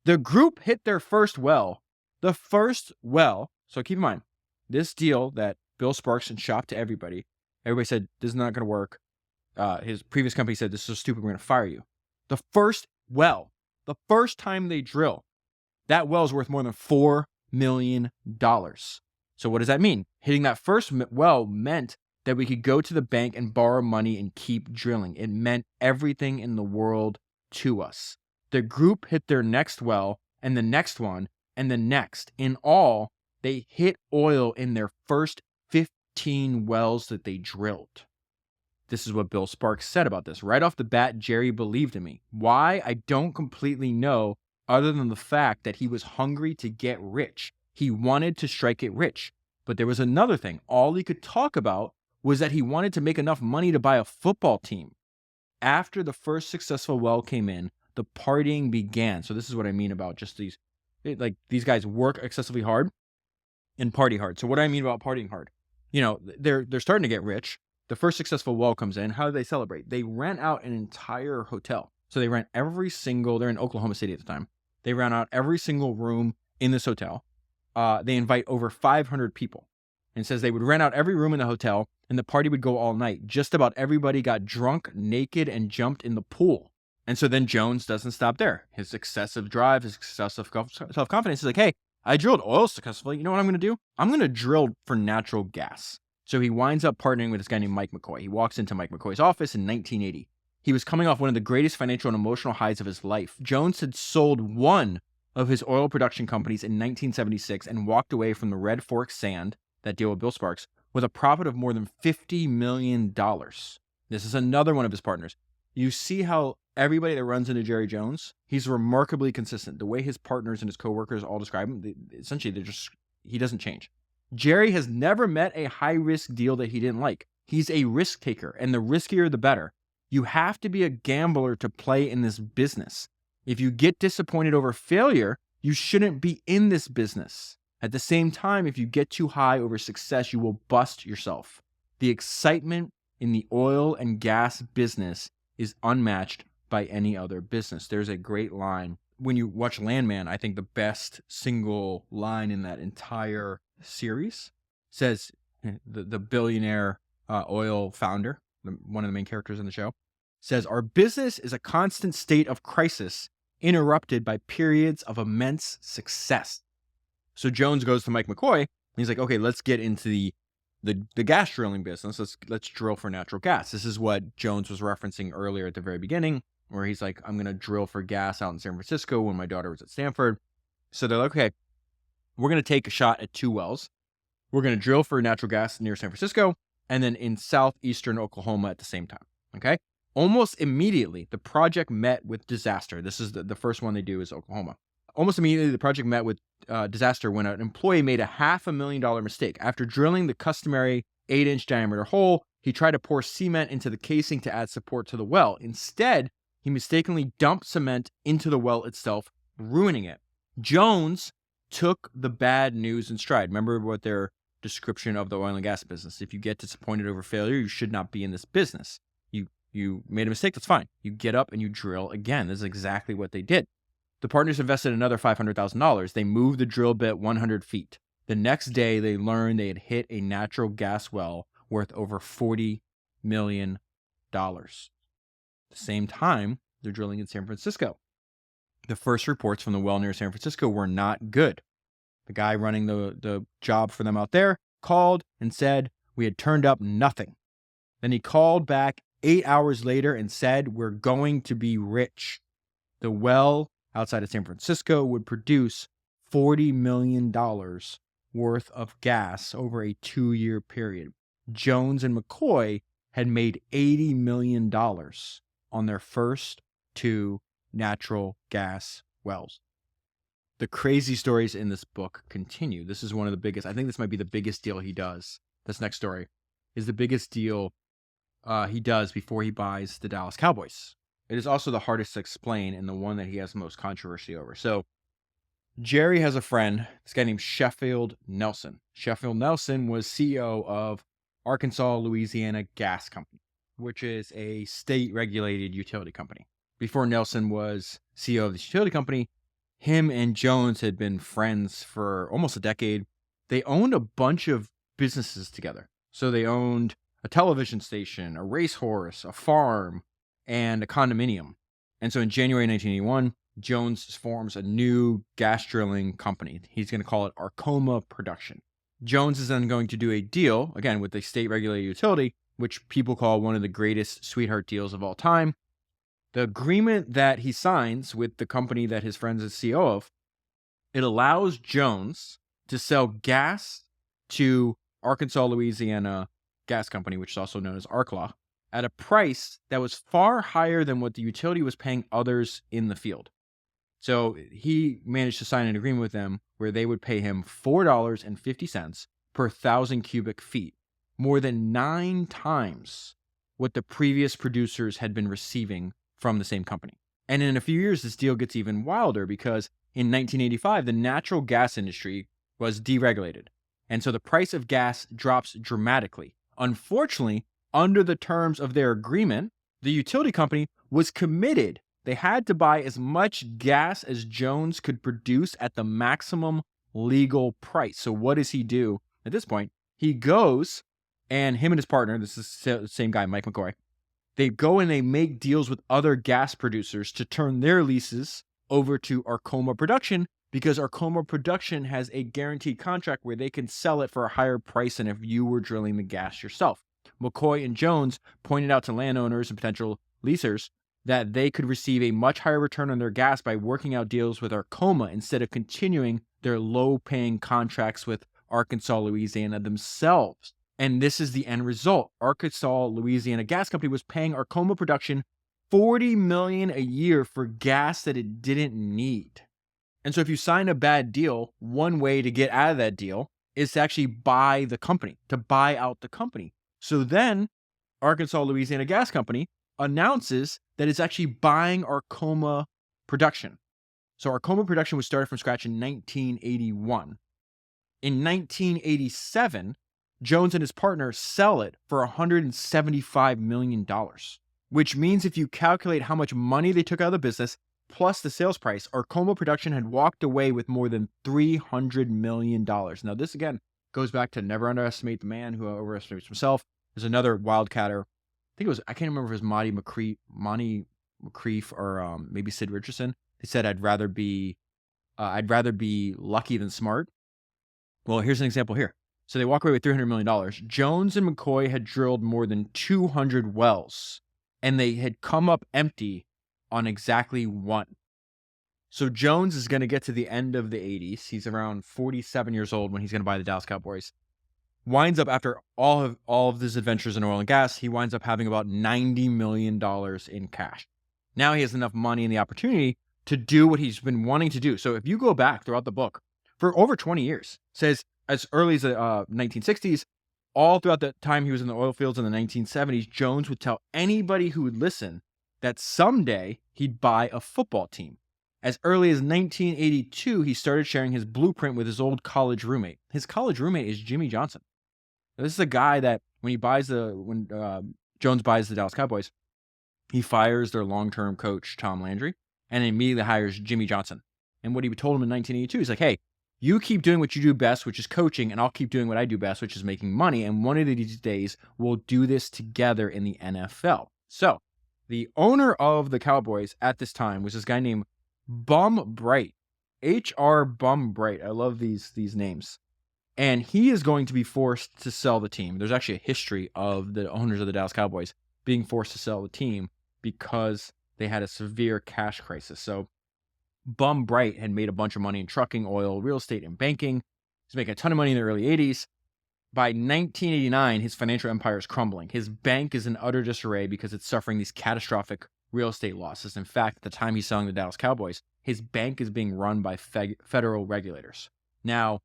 The group hit their first well. So keep in mind, This deal that Bill Sparks shopped to everybody said, this is not going to work. His previous company said, this is so stupid, we're going to fire you. The first time they drill, that well is worth more than $4 million. So what does that mean? Hitting that first well meant that we could go to the bank and borrow money and keep drilling. It meant everything in the world to us. The group hit their next well and the next one and the next. In all, they hit oil in their first 15 wells that they drilled. This is what Bill Sparks said about this. Right off the bat, Jerry believed in me. Why? I don't completely know, other than the fact that he was hungry to get rich. He wanted to strike it rich. But there was another thing. All he could talk about was that he wanted to make enough money to buy a football team. After the first successful well came in, the partying began. So this is what I mean about just these guys work excessively hard and party hard. So what do I mean about partying hard? They're starting to get rich. The first successful well comes in. How do they celebrate? They rent out an entire hotel. So they rent they're in Oklahoma City at the time. They rent out every single room in this hotel. They invite over 500 people. And says they would rent out every room in the hotel and the party would go all night. Just about everybody got drunk, naked, and jumped in the pool. And so then Jones doesn't stop there. His excessive drive, his excessive self-confidence is like, hey, I drilled oil successfully. You know what I'm going to do? I'm going to drill for natural gas. So he winds up partnering with this guy named Mike McCoy. He walks into Mike McCoy's office in 1980. He was coming off one of the greatest financial and emotional highs of his life. Jones had sold one of his oil production companies in 1976 and walked away from the Red Fork Sand, that deal with Bill Sparks, with a profit of more than $50 million. This is another one of his partners. You see how everybody that runs into Jerry Jones, he's remarkably consistent. The way his partners and his coworkers all describe him, essentially he doesn't change. Jerry has never met a high-risk deal that he didn't like. He's a risk taker, and the riskier the better. You have to be a gambler to play in this business. If you get disappointed over failure, you shouldn't be in this business. At the same time, if you get too high over success, you will bust yourself. The excitement in the oil and gas business is unmatched by any other business. There's a great line. When you watch Landman, I think the best single line in that entire series says the billionaire oil founder, one of the main characters in the show, says, our business is a constant state of crisis interrupted by periods of immense success. So Jones goes to Mike McCoy and he's like, okay, let's get into the gas drilling business. Let's drill for natural gas. This is what Jones was referencing earlier at the very beginning, where he's like, I'm going to drill for gas out in San Francisco when my daughter was at Stanford. So they're like, okay, we're going to take a shot at 2 wells. We're going to drill for natural gas near San Francisco and then in southeastern Oklahoma at the same time. Okay. Almost immediately, the project met with disaster. This is the first one they do is Oklahoma. Almost immediately, the project met with disaster when an employee made a $500,000 mistake. After drilling the customary 8-inch diameter hole, he tried to pour cement into the casing to add support to the well. Instead, he mistakenly dumped cement into the well itself, ruining it. Jones took the bad news in stride. Remember what their description of the oil and gas business. If you get disappointed over failure, you should not be in this business. You made a mistake, that's fine. You get up and you drill again. This is exactly what they did. The partners invested another $500,000. They moved the drill bit 100 feet. The next day, they learned they had hit a natural gas well worth over $40 million. At the same time, they're drilling in San Francisco. The first reports from the well near San Francisco were not good. The guy running the job for them out there called and said, we had turned up nothing. Then he called back 8 hours later and said, we're going to be rich. The well outside of San Francisco would produce $40 million worth of gas over a 2-year period. Jones and McCoy had made $80 million on their first 2 natural gas wells. The crazy stories in this book continue. This is one of the biggest. I think this might be the biggest deal he does. This next story is the biggest deal he does before he buys the Dallas Cowboys. It is also the hardest to explain and the one that he has the most controversy over. So Jerry has a friend, this guy named Sheffield Nelson. Sheffield Nelson was CEO of Arkansas Louisiana Gas Company, which is a state-regulated utility company. Before Nelson was CEO of this utility company, him and Jones had been friends for almost a decade. they owned a bunch of businesses together. So they owned a television station, a racehorse, a farm, and a condominium. And so in January 1981, Jones forms a new gas drilling company. He's going to call it Arkoma Production. Jones is then going to do a deal, again, with a state-regulated utility, which people call one of the greatest sweetheart deals of all time. The agreement that he signs with the company that his friend is CEO of, it allows Jones to sell gas to Arkansas, Louisiana Gas Company, which is also known as ARCLA, at a price that was far higher than what the utility was paying others in the field. So he managed to sign an agreement with them where they would pay him $4.50 per 1,000 cubic feet, more than 9 times what the previous producers had been receiving from the same company. And in a few years, this deal gets even wilder because in 1985, the natural gas industry was deregulated. And so the price of gas drops dramatically. Unfortunately, under the terms of their agreement, the utility company was committed. They had to buy as much gas as Jones could produce at the maximum legal price. So what does he do at this point? He goes, and him and his partner, this is the same guy, Mike McCoy, they go and they make deals with other gas producers to turn their leases over to Arkoma Production, because Arkoma Production has a guaranteed contract where they can sell it for a higher price than if you were drilling the gas yourself. McCoy and Jones pointed out to landowners and potential leasers that they could receive a much higher return on their gas by working out deals with Arkoma instead of continuing their low-paying contracts with Arkansas, Louisiana themselves. And this is the end result. Arkansas, Louisiana Gas Company was paying Arkoma Production $40 million a year for gas that it didn't need. And so if you sign a bad deal, one way to get out of that deal is to actually buy the company, to buy out the company. So then Arkansas, Louisiana Gas Company announces that it's actually buying Arkoma Production. So Arkoma Production was started from scratch in 1981. In 1987, Jones and his partner sell it for $175 million, which means if you calculate how much money they took out of the business plus the sales price, Arkoma Production had walked away with more than $300 million. Now, this again goes back to never underestimate the man who overestimates himself. There's another wildcatter. I think it was, I can't remember if it was Monty McCreef or maybe Sid Richardson. They said, I'd rather be lucky than smart. Well, here's an example here. So they walk away with $300 million. Jones and McCoy had drilled more than 200 wells, and they had come up empty on exactly one. So Jones is going to get to the end of the 80s. He's around 47 years old when he's going to buy the Dallas Cowboys. Winds up, after all of his adventures in oil and gas, he winds up having about $90 million in cash. Now he has enough money and the opportunity to do what he's been wanting to do. So if you go back throughout the book, for over 20 years, says as early as the 1960s, all throughout the time he was in the oil fields in the 1970s, Jones would tell anybody who would listen that someday he'd buy a football team. As early as 1982, he started sharing his blueprint with his old college roommate. His college roommate is Jimmy Johnson. Now, this is a guy that when Jones buys the Dallas Cowboys, he fires their long-term coach, Tom Landry, and immediately hires Jimmy Johnson. And what he told him in 1982, he's like, hey, you keep doing what you do best, which is coaching, and I'll keep doing what I do best, which is making money. And one of these days, we'll do this together in the NFL. So the owner of the Cowboys at this time was this guy named Bum Bright, H.R. Bum Bright. I love these names. And he is going to be forced to sell the team. There's actually a history of the owners of the Dallas Cowboys being forced to sell the team because they had a severe cash crisis. So Bum Bright had made a bunch of money in trucking, oil, real estate, and banking. He's making a ton of money in the early 80s. By 1989, his financial empire is crumbling. His bank is in utter disarray because it's suffering these catastrophic real estate losses. In fact, at the time he's selling the Dallas Cowboys, his bank is being run by federal regulators. Now,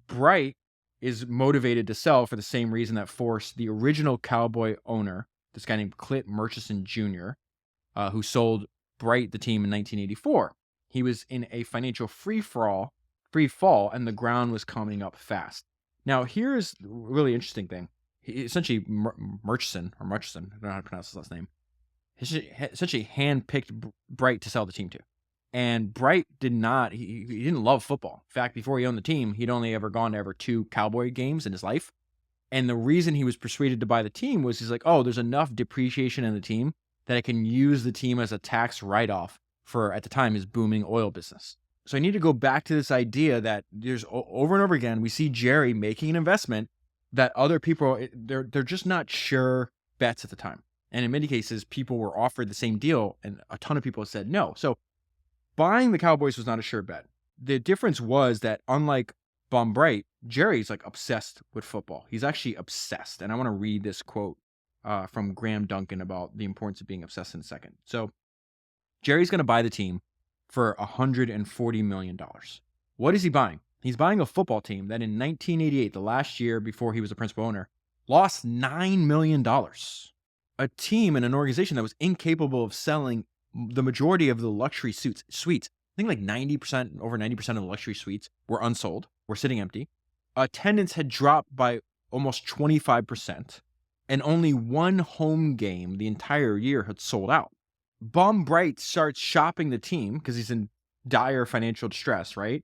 Bright is motivated to sell for the same reason that forced the original Cowboy owner, this guy named Clint Murchison Jr., who sold Bright the team in 1984. He was in a financial free fall, and the ground was coming up fast. Now, here's a really interesting thing. He essentially, Murchison, I don't know how to pronounce his last name, essentially handpicked Bright to sell the team to. And Bright did not, he didn't love football. In fact, before he owned the team, he'd only ever gone to ever 2 Cowboy games in his life. And the reason he was persuaded to buy the team was he's like, oh, there's enough depreciation in the team that I can use the team as a tax write-off for, at the time, his booming oil business. So I need to go back to this idea that there's over and over again, we see Jerry making an investment that other people, they're just not sure bets at the time. And in many cases, people were offered the same deal and a ton of people said no. So buying the Cowboys was not a sure bet. The difference was that unlike Bum Bright, Jerry's like obsessed with football. He's actually obsessed. And I want to read this quote from Graham Duncan about the importance of being obsessed in a second. So Jerry's going to buy the team for $140 million. What is he buying? He's buying a football team that in 1988, the last year before he was the principal owner, lost $9 million. A team and an organization that was incapable of selling the majority of the luxury suites. I think like 90%, over 90% of the luxury suites were unsold, were sitting empty. Attendance had dropped by almost 25%, and only one home game the entire year had sold out. Bum Bright starts shopping the team because he's in dire financial distress, right?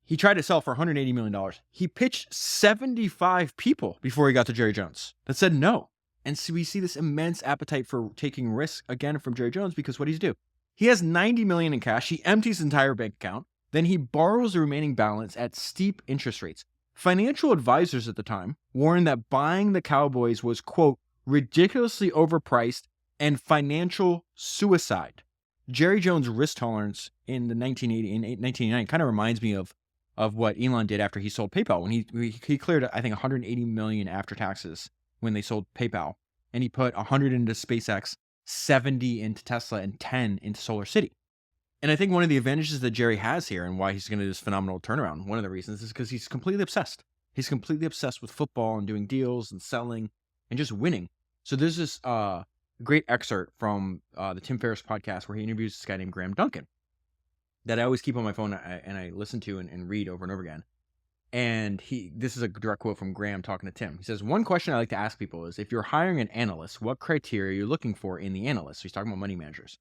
He tried to sell for $180 million. He pitched 75 people before he got to Jerry Jones that said no. And so we see this immense appetite for taking risks again from Jerry Jones because what does he do? He has $90 million in cash. He empties his entire bank account. Then he borrows the remaining balance at steep interest rates. Financial advisors at the time warned that buying the Cowboys was, quote, ridiculously overpriced and financial suicide. Jerry Jones' risk tolerance in 1989 kind of reminds me of what Elon did after he sold PayPal. When he cleared, I think, $180 million after taxes when they sold PayPal, and he put 100 into SpaceX, 70 into Tesla, and 10 into Solar City. And I think one of the advantages that Jerry has here and why he's going to do this phenomenal turnaround, one of the reasons is because he's completely obsessed. He's completely obsessed with football and doing deals and selling and just winning. So there's this great excerpt from the Tim Ferriss podcast where he interviews this guy named Graham Duncan that I always keep on my phone and I listen to and read over and over again. And this is a direct quote from Graham talking to Tim. He says, one question I like to ask people is, if you're hiring an analyst, what criteria are you looking for in the analyst? So he's talking about money managers.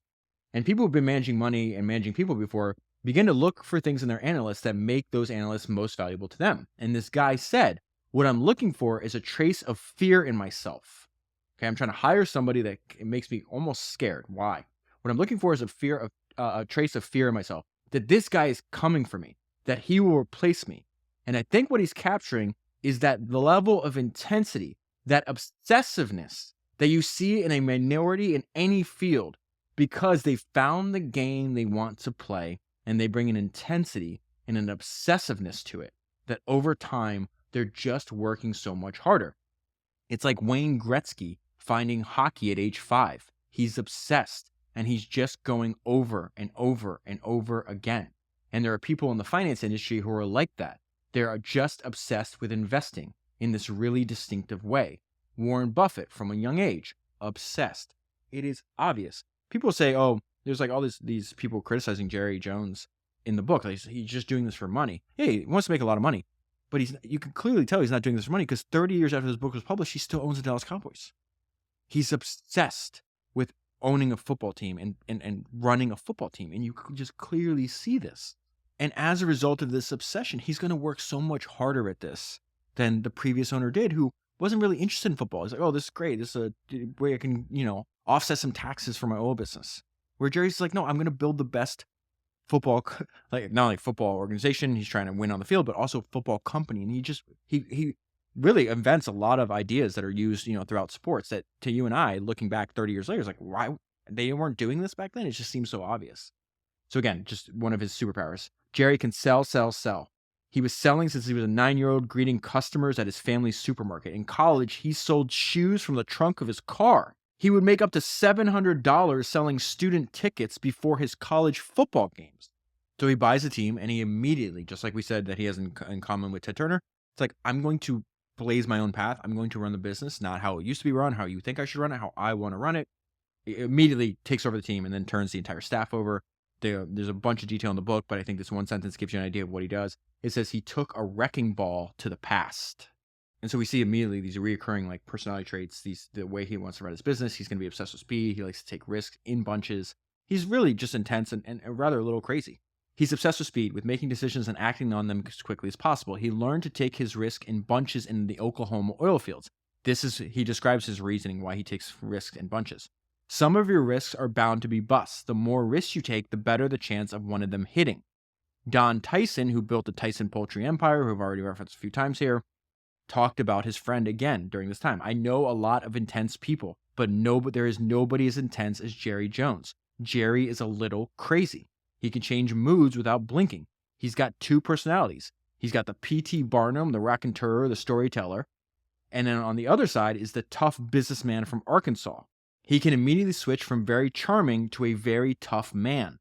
And people who've been managing money and managing people before begin to look for things in their analysts that make those analysts most valuable to them. And this guy said, what I'm looking for is a trace of fear in myself. Okay, I'm trying to hire somebody that it makes me almost scared. Why? What I'm looking for is a trace of fear in myself, that this guy is coming for me, that he will replace me. And I think what he's capturing is that the level of intensity, that obsessiveness that you see in a minority in any field, because they found the game they want to play and they bring an intensity and an obsessiveness to it that over time, they're just working so much harder. It's like Wayne Gretzky finding hockey at age 5. He's obsessed and he's just going over and over and over again. And there are people in the finance industry who are like that. They're just obsessed with investing in this really distinctive way. Warren Buffett, from a young age, obsessed. It is obvious. People say, oh, there's like all these people criticizing Jerry Jones in the book. Like, he's just doing this for money. Yeah, he wants to make a lot of money. But you can clearly tell he's not doing this for money because 30 years after this book was published, he still owns the Dallas Cowboys. He's obsessed with owning a football team and running a football team. And you can just clearly see this. And as a result of this obsession, he's going to work so much harder at this than the previous owner did, who wasn't really interested in football. He's like, oh, this is great. This is a way I can, offset some taxes for my oil business. Where Jerry's like, no, I'm going to build the best football, like not only football organization, he's trying to win on the field, but also football company. And he really invents a lot of ideas that are used, throughout sports that to you and I, looking back 30 years later, is like, why they weren't doing this back then? It just seems so obvious. So again, just one of his superpowers. Jerry can sell. He was selling since he was a 9-year-old, greeting customers at his family's supermarket. In college, he sold shoes from the trunk of his car. He would make up to $700 selling student tickets before his college football games. So he buys a team and he immediately, just like we said that he has in common with Ted Turner, it's like, I'm going to blaze my own path. I'm going to run the business, not how it used to be run, how you think I should run it, how I want to run it. He immediately takes over the team and then turns the entire staff over. There's a bunch of detail in the book, but I think this one sentence gives you an idea of what he does. It says he took a wrecking ball to the past. And so we see immediately these reoccurring like personality traits, the way he wants to run his business. He's going to be obsessed with speed. He likes to take risks in bunches. He's really just intense and rather a little crazy. He's obsessed with speed, with making decisions and acting on them as quickly as possible. He learned to take his risk in bunches in the Oklahoma oil fields. He describes his reasoning why he takes risks in bunches. Some of your risks are bound to be busts. The more risks you take, the better the chance of one of them hitting. Don Tyson, who built the Tyson Poultry Empire, who I've already referenced a few times here, talked about his friend again during this time. I know a lot of intense people, but there is nobody as intense as Jerry Jones. Jerry is a little crazy. He can change moods without blinking. He's got two personalities. He's got the P.T. Barnum, the raconteur, the storyteller. And then on the other side is the tough businessman from Arkansas. He can immediately switch from very charming to a very tough man.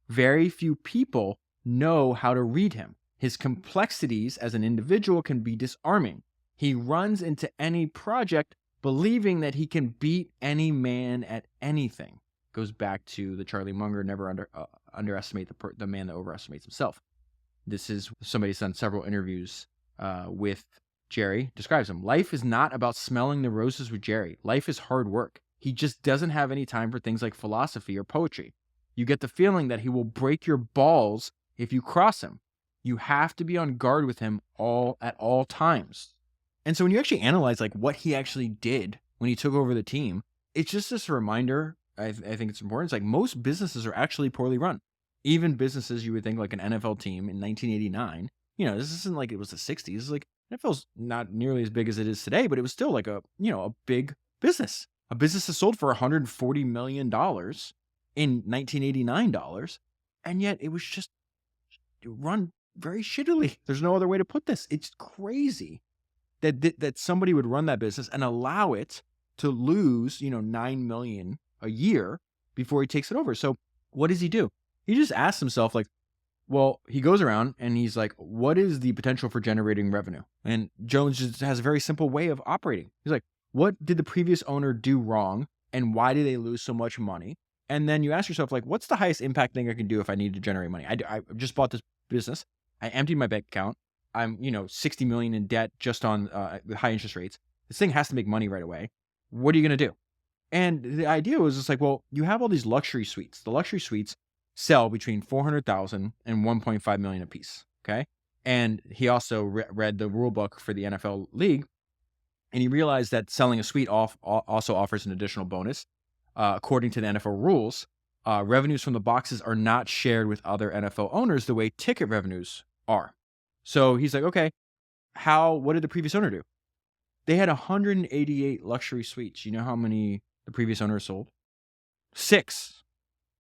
Very few people know how to read him. His complexities as an individual can be disarming. He runs into any project believing that he can beat any man at anything. Goes back to the Charlie Munger, never underestimate the man that overestimates himself. This is somebody who's done several interviews with Jerry, describes him. Life is not about smelling the roses with Jerry. Life is hard work. He just doesn't have any time for things like philosophy or poetry. You get the feeling that he will break your balls if you cross him. You have to be on guard with him at all times. And so when you actually analyze like what he actually did when he took over the team, it's just this reminder. I think it's important. It's like most businesses are actually poorly run. Even businesses you would think like an NFL team in 1989, this isn't like it was the 60s. It's like NFL's not nearly as big as it is today, but it was still like a big business. A business that sold for $140 million in 1989 dollars, and yet it was just run very shittily. There's no other way to put this. It's crazy that somebody would run that business and allow it to lose, $9 million a year before he takes it over. So what does he do? He just asks himself like, well, he goes around and he's like, what is the potential for generating revenue? And Jones just has a very simple way of operating. He's like, what did the previous owner do wrong? And why did they lose so much money? And then you ask yourself, like, what's the highest impact thing I can do if I need to generate money? I just bought this business. I emptied my bank account. I'm, $60 million in debt just on high interest rates. This thing has to make money right away. What are you going to do? And the idea was just like, well, you have all these luxury suites. The luxury suites sell between $400,000 and $1.5 million a piece. Okay. And he also read the rule book for the NFL league. And he realized that selling a suite also offers an additional bonus. According to the NFL rules, revenues from the boxes are not shared with other NFL owners the way ticket revenues are. So he's like, okay, what did the previous owner do? They had 188 luxury suites. You know how many the previous owner sold? 6.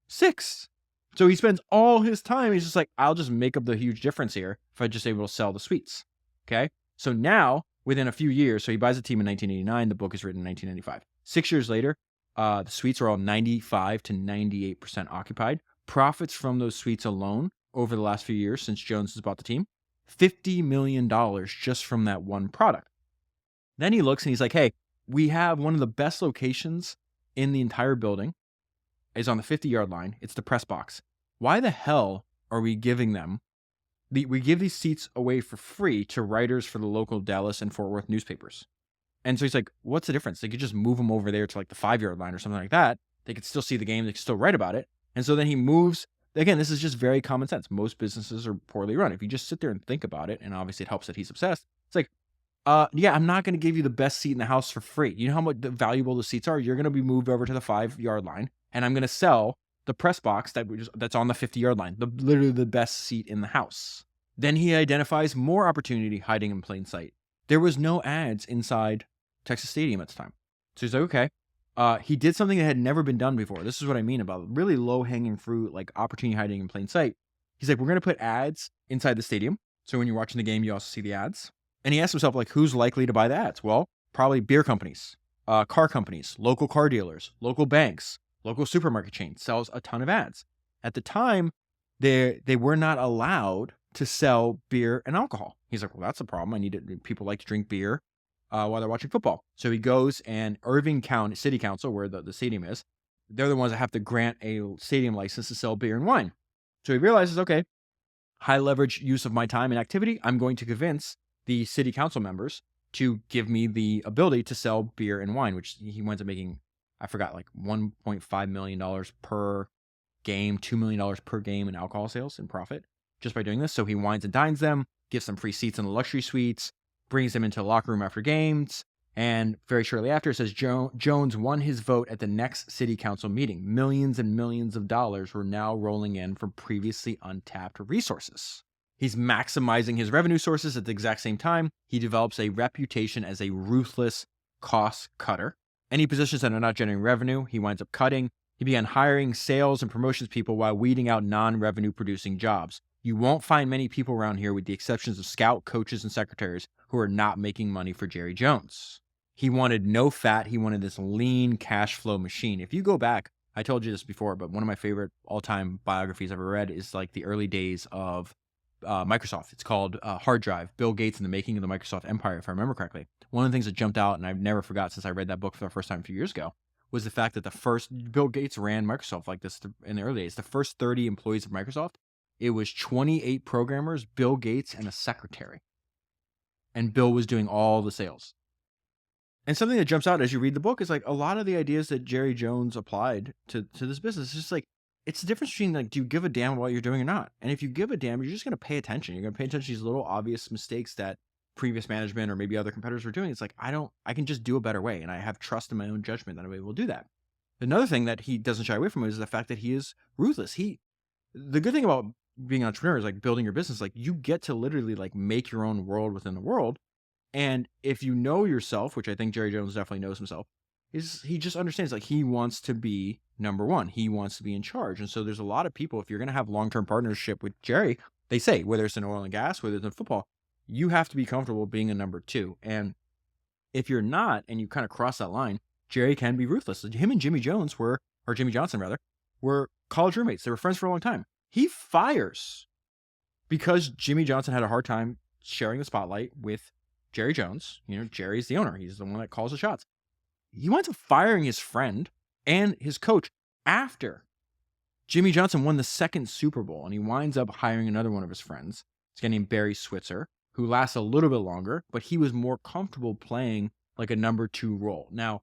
So he spends all his time. He's just like, I'll just make up the huge difference here if I just able to sell the suites. Okay. So now within a few years, so he buys a team in 1989. The book is written in 1995. 6 years later, the suites are all 95 to 98% occupied. Profits from those suites alone over the last few years since Jones has bought the team, $50 million just from that one product. Then he looks and he's like, hey, we have one of the best locations in the entire building. Is on the 50-yard line. It's the press box. Why the hell are we giving them? We give these seats away for free to writers for the local Dallas and Fort Worth newspapers. And so he's like, what's the difference? They could just move them over there to like the 5-yard line or something like that. They could still see the game. They could still write about it. And so then he moves. Again, this is just very common sense. Most businesses are poorly run. If you just sit there and think about it, and obviously it helps that he's obsessed, it's like, yeah, I'm not going to give you the best seat in the house for free. You know how much valuable the seats are? You're going to be moved over to the 5-yard line, and I'm going to sell the press box that's on the 50-yard line, literally the best seat in the house. Then he identifies more opportunity hiding in plain sight. There was no ads inside Texas Stadium at the time. So he's like, okay. He did something that had never been done before. This is what I mean about really low-hanging fruit, like opportunity hiding in plain sight. He's like, we're going to put ads inside the stadium. So when you're watching the game, you also see the ads. And he asked himself, like, who's likely to buy the ads? Well, probably beer companies, car companies, local car dealers, local banks, local supermarket chain sells a ton of ads. At the time, they were not allowed to sell beer and alcohol. He's like, well, that's a problem. People like to drink beer while they're watching football. So he goes and Irving County City Council, where the stadium is, they're the ones that have to grant a stadium license to sell beer and wine. So he realizes, okay, high leverage use of my time and activity. I'm going to convince the city council members to give me the ability to sell beer and wine, which he winds up making, I forgot, like $1.5 million per game, $2 million per game in alcohol sales and profit just by doing this. So he wines and dines them, gives them free seats in the luxury suites, brings them into the locker room after games. And very shortly after, it says Jones won his vote at the next city council meeting. Millions and millions of dollars were now rolling in from previously untapped resources. He's maximizing his revenue sources at the exact same time. He develops a reputation as a ruthless cost cutter. Any positions that are not generating revenue, he winds up cutting. He began hiring sales and promotions people while weeding out non-revenue producing jobs. You won't find many people around here, with the exceptions of scout coaches and secretaries, who are not making money for Jerry Jones. He wanted no fat. He wanted this lean cash flow machine. If you go back, I told you this before, but one of my favorite all-time biographies I've ever read is like the early days of Microsoft. It's called Hard Drive, Bill Gates and the Making of the Microsoft Empire, if I remember correctly. One of the things that jumped out, and I've never forgot since I read that book for the first time a few years ago, was the fact that Bill Gates ran Microsoft like this in the early days. The first 30 employees of Microsoft, it was 28 programmers, Bill Gates, and a secretary. And Bill was doing all the sales. And something that jumps out as you read the book is like a lot of the ideas that Jerry Jones applied to this business. It's just like, it's the difference between like, do you give a damn what you're doing or not? And if you give a damn, you're just going to pay attention. You're going to pay attention to these little obvious mistakes that previous management or maybe other competitors were doing. It's like, I can just do a better way. And I have trust in my own judgment that I'm able to do that. Another thing that he doesn't shy away from is the fact that he is ruthless. The good thing about being an entrepreneur is like building your business, like you get to literally like make your own world within the world. And if you know yourself, which I think Jerry Jones definitely knows himself, he just understands like he wants to be number one. He wants to be in charge. And so there's a lot of people, if you're going to have long-term partnership with Jerry, they say, whether it's in oil and gas, whether it's in football, you have to be comfortable being a number two. And if you're not, and you kind of cross that line, Jerry can be ruthless. Him and Jimmy Johnson were college roommates. They were friends for a long time. He fires because Jimmy Johnson had a hard time sharing the spotlight with Jerry Jones. You know, Jerry's the owner. He's the one that calls the shots. He winds up firing his friend and his coach after Jimmy Johnson won the second Super Bowl, and he winds up hiring another one of his friends. It's a guy named Barry Switzer, who lasts a little bit longer, but he was more comfortable playing like a number two role. Now,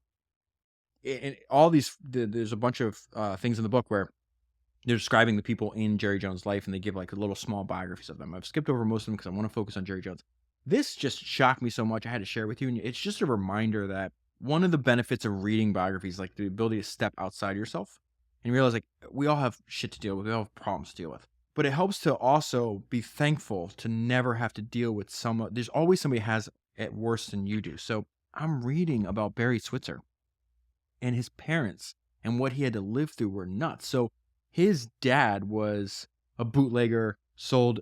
in all these, there's a bunch of things in the book where they're describing the people in Jerry Jones' life, and they give like a little small biographies of them. I've skipped over most of them because I want to focus on Jerry Jones. This just shocked me so much I had to share with you, and it's just a reminder that one of the benefits of reading biographies, like the ability to step outside yourself and realize like we all have shit to deal with, we all have problems to deal with. But it helps to also be thankful to never have to deal with there's always somebody has it worse than you do. So I'm reading about Barry Switzer, and his parents and what he had to live through were nuts. So his dad was a bootlegger, sold,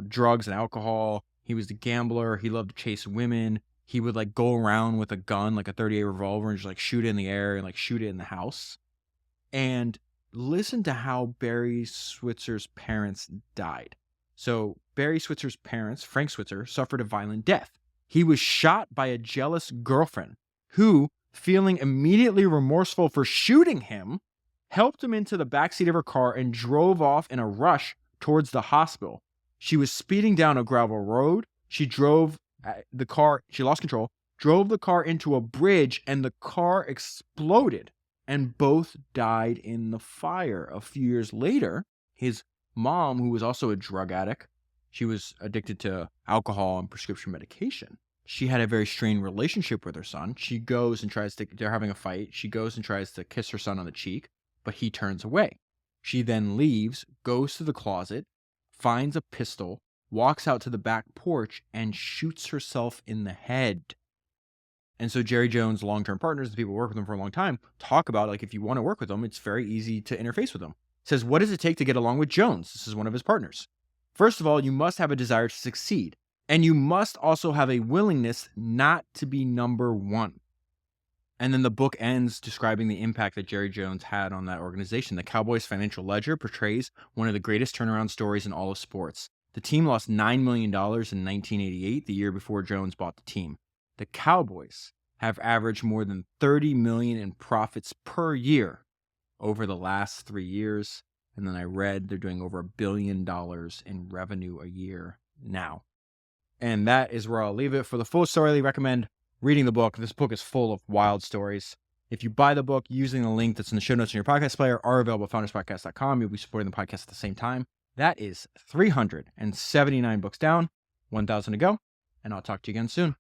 drugs and alcohol. He was a gambler. He loved to chase women. He would like go around with a gun, like a .38 revolver, and just like shoot it in the air and like shoot it in the house. And listen to how Barry Switzer's parents died. So Barry Switzer's parents, Frank Switzer, suffered a violent death. He was shot by a jealous girlfriend who, feeling immediately remorseful for shooting him, helped him into the backseat of her car and drove off in a rush towards the hospital. She was speeding down a gravel road. She lost control, drove the car into a bridge, and the car exploded, and both died in the fire. A few years later, his mom, who was also a drug addict, she was addicted to alcohol and prescription medication. She had a very strained relationship with her son. She goes and they're having a fight. She goes and tries to kiss her son on the cheek, but he turns away. She then leaves, goes to the closet, finds a pistol, walks out to the back porch, and shoots herself in the head. And so Jerry Jones' long-term partners, the people who work with him for a long time, talk about like if you want to work with them, it's very easy to interface with them. Says, what does it take to get along with Jones? This is one of his partners. First of all, you must have a desire to succeed. And you must also have a willingness not to be number one. And then the book ends describing the impact that Jerry Jones had on that organization. The Cowboys' financial ledger portrays one of the greatest turnaround stories in all of sports. The team lost $9 million in 1988, the year before Jones bought the team. The Cowboys have averaged more than $30 million in profits per year over the last 3 years. And then I read they're doing over $1 billion in revenue a year now. And that is where I'll leave it. For the full story, I recommend reading the book. This book is full of wild stories. If you buy the book using the link that's in the show notes in your podcast player or available at founderspodcast.com, you'll be supporting the podcast at the same time. That is 379 books down, 1,000 to go, and I'll talk to you again soon.